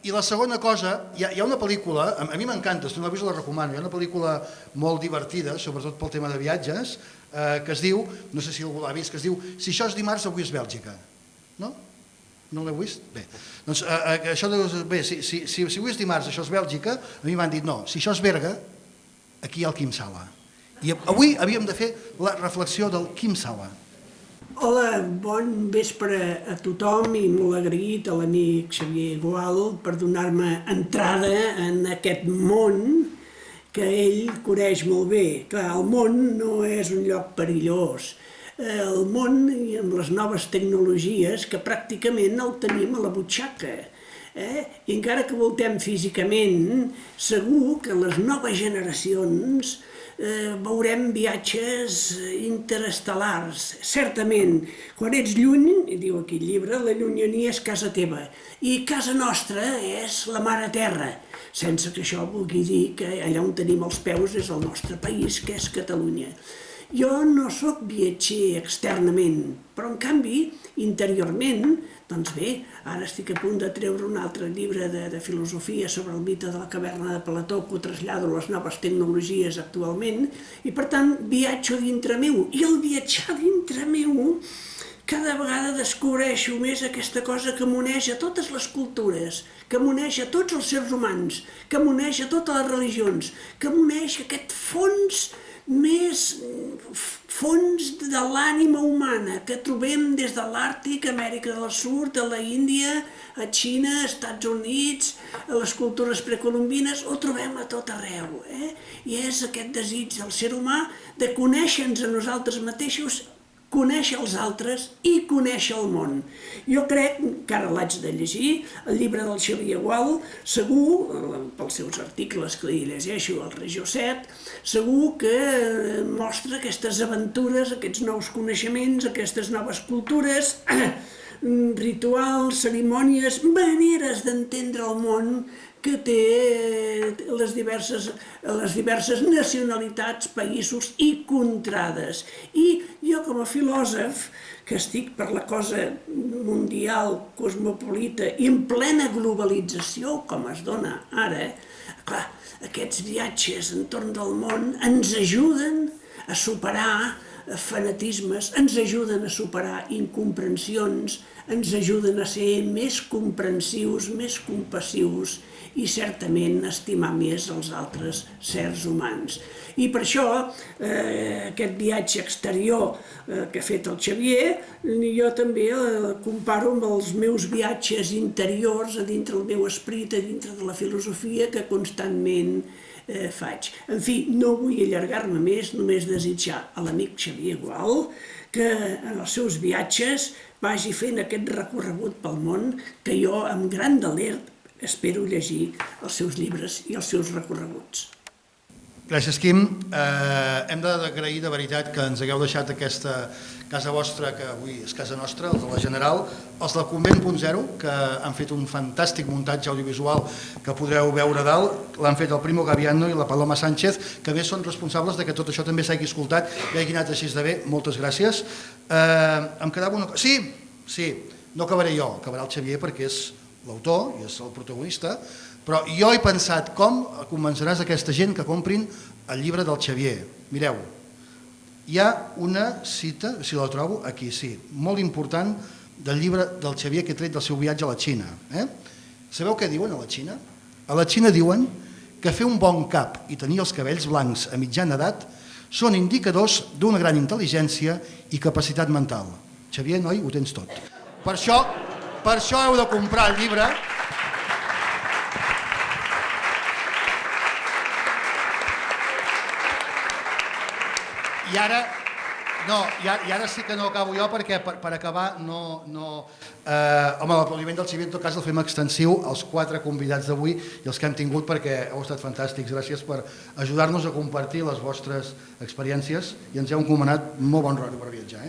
I la segona cosa, hi ha una pel·lícula, a mi m'encanta, si no l'he vist la recomano, hi ha una pel·lícula molt divertida, sobretot pel tema de viatges, que es diu, no sé si algú l'ha vist, que es diu Si això és dimarts, avui és Bèlgica. No? No l'heu vist? Bé, doncs això bé, si avui és dimarts, això és Bèlgica, a mi m'han dit no, si això és Berga, aquí hi ha el Quim Sala. I avui havíem de fer la reflexió del Quim Sala. Hola, bon vespre a tothom i molt agraït a l'amic Xavier Gual per donar-me entrada en aquest món que ell coneix molt bé. Clar, el món no és un lloc perillós. El món, amb les noves tecnologies, que pràcticament el tenim a la butxaca. I encara que voltem físicament, segur que les noves generacions veurem viatges interestel·lars. Certament, quan ets lluny, diu aquí el llibre, la llunyania és casa teva, i casa nostra és la mare terra, sense que això vulgui dir que allà on tenim els peus és el nostre país, que és Catalunya. Jo no sóc viatger externament, però en canvi, interiorment, doncs bé, ara estic a punt de treure un altre llibre de filosofia sobre el mite de la caverna de Plató, que ho trasllado a les noves tecnologies actualment, i per tant viatjo dintre meu. I el viatjar dintre meu, cada vegada descobreixo més aquesta cosa que m'uneix a totes les cultures, que m'uneix a tots els sers humans, que m'uneix a totes les religions, que m'uneix aquest fons de l'ànima humana que trobem des de l'Àrtic, Amèrica del Sud, a la Índia, a Xina, als Estats Units, a les cultures precolombines, ho trobem a tot arreu. I és aquest desig del ser humà de conèixer-nos a nosaltres mateixos, conèixer els altres i conèixer el món. Jo crec, que ara l'haig de llegir, el llibre del Xavier Gual, segur, pels seus articles que li llegeixo al Regió 7, segur que mostra aquestes aventures, aquests nous coneixements, aquestes noves cultures, rituals, cerimònies, maneres d'entendre el món que té les diverses nacionalitats, països i contrades. I jo com a filòsof, que estic per la cosa mundial, cosmopolita i en plena globalització, com es dona ara, clar, aquests viatges entorn del món ens ajuden a superar fanatismes, ens ajuden a superar incomprensions, ens ajuden a ser més comprensius, més compassius i certament estimar més els altres sers humans. I per això aquest viatge exterior que ha fet el Xavier, jo també comparo amb els meus viatges interiors a dintre del meu esperit, a dintre de la filosofia que constantment faig. En fi, no vull allargar-me més, només desitjar a l'amic Xavier Gual que en els seus viatges vagi fent aquest recorregut pel món que jo, amb gran deler, espero llegir els seus llibres i els seus recorreguts. Gràcies, Quim. Hem d'agrair de veritat que ens hagueu deixat aquesta casa vostra, que avui és casa nostra, els de la General, els del Convent.0, que han fet un fantàstic muntatge audiovisual que podreu veure dalt, l'han fet el Primo Gaviano i la Paloma Sánchez, que bé són responsables de que tot això també s'hagi escoltat i hagi anat així de bé. Moltes gràcies. Em quedava una cosa... Sí, no acabaré jo, acabarà el Xavier perquè és l'autor i és el protagonista, però jo he pensat com convenceràs aquesta gent que comprin el llibre del Xavier. Mireu, hi ha una cita, si la trobo, aquí, sí, molt important del llibre del Xavier que he tret del seu viatge a la Xina. Sabeu què diuen a la Xina? A la Xina diuen que fer un bon cap i tenir els cabells blancs a mitjana edat són indicadors d'una gran intel·ligència i capacitat mental. Xavier, noi, ho tens tot. Per això heu de comprar el llibre. I ara sí que no acabo jo perquè per acabar l'aplaudiment del Xavier en tot cas el fem extensiu als 4 convidats d'avui i els que hem tingut perquè heu estat fantàstics. Gràcies per ajudar-nos a compartir les vostres experiències i ens heu encomanat molt bon rotllo per viatjar.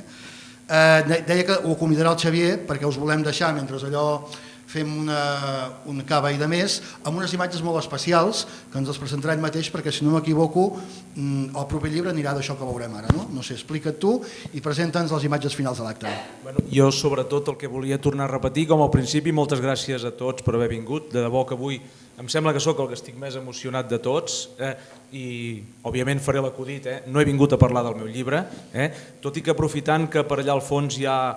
Deia que ho convidarà el Xavier perquè us volem deixar mentre allò fem un cava i de més, amb unes imatges molt especials que ens les presentarà ell mateix perquè, si no m'equivoco, el proper llibre anirà d'això que veurem ara. No sé, explica't tu i presenta'ns les imatges finals de l'acte. Jo, sobretot, el que volia tornar a repetir, com al principi, moltes gràcies a tots per haver vingut. De debò que avui em sembla que sóc el que estic més emocionat de tots i, òbviament, faré l'acudit. No he vingut a parlar del meu llibre, tot i que aprofitant que per allà al fons hi ha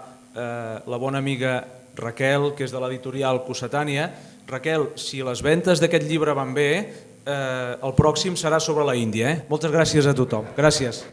la bona amiga Raquel, que és de l'editorial Cossetània. Raquel, si les ventes d'aquest llibre van bé, el pròxim serà sobre la Índia. Moltes gràcies a tothom. Gràcies.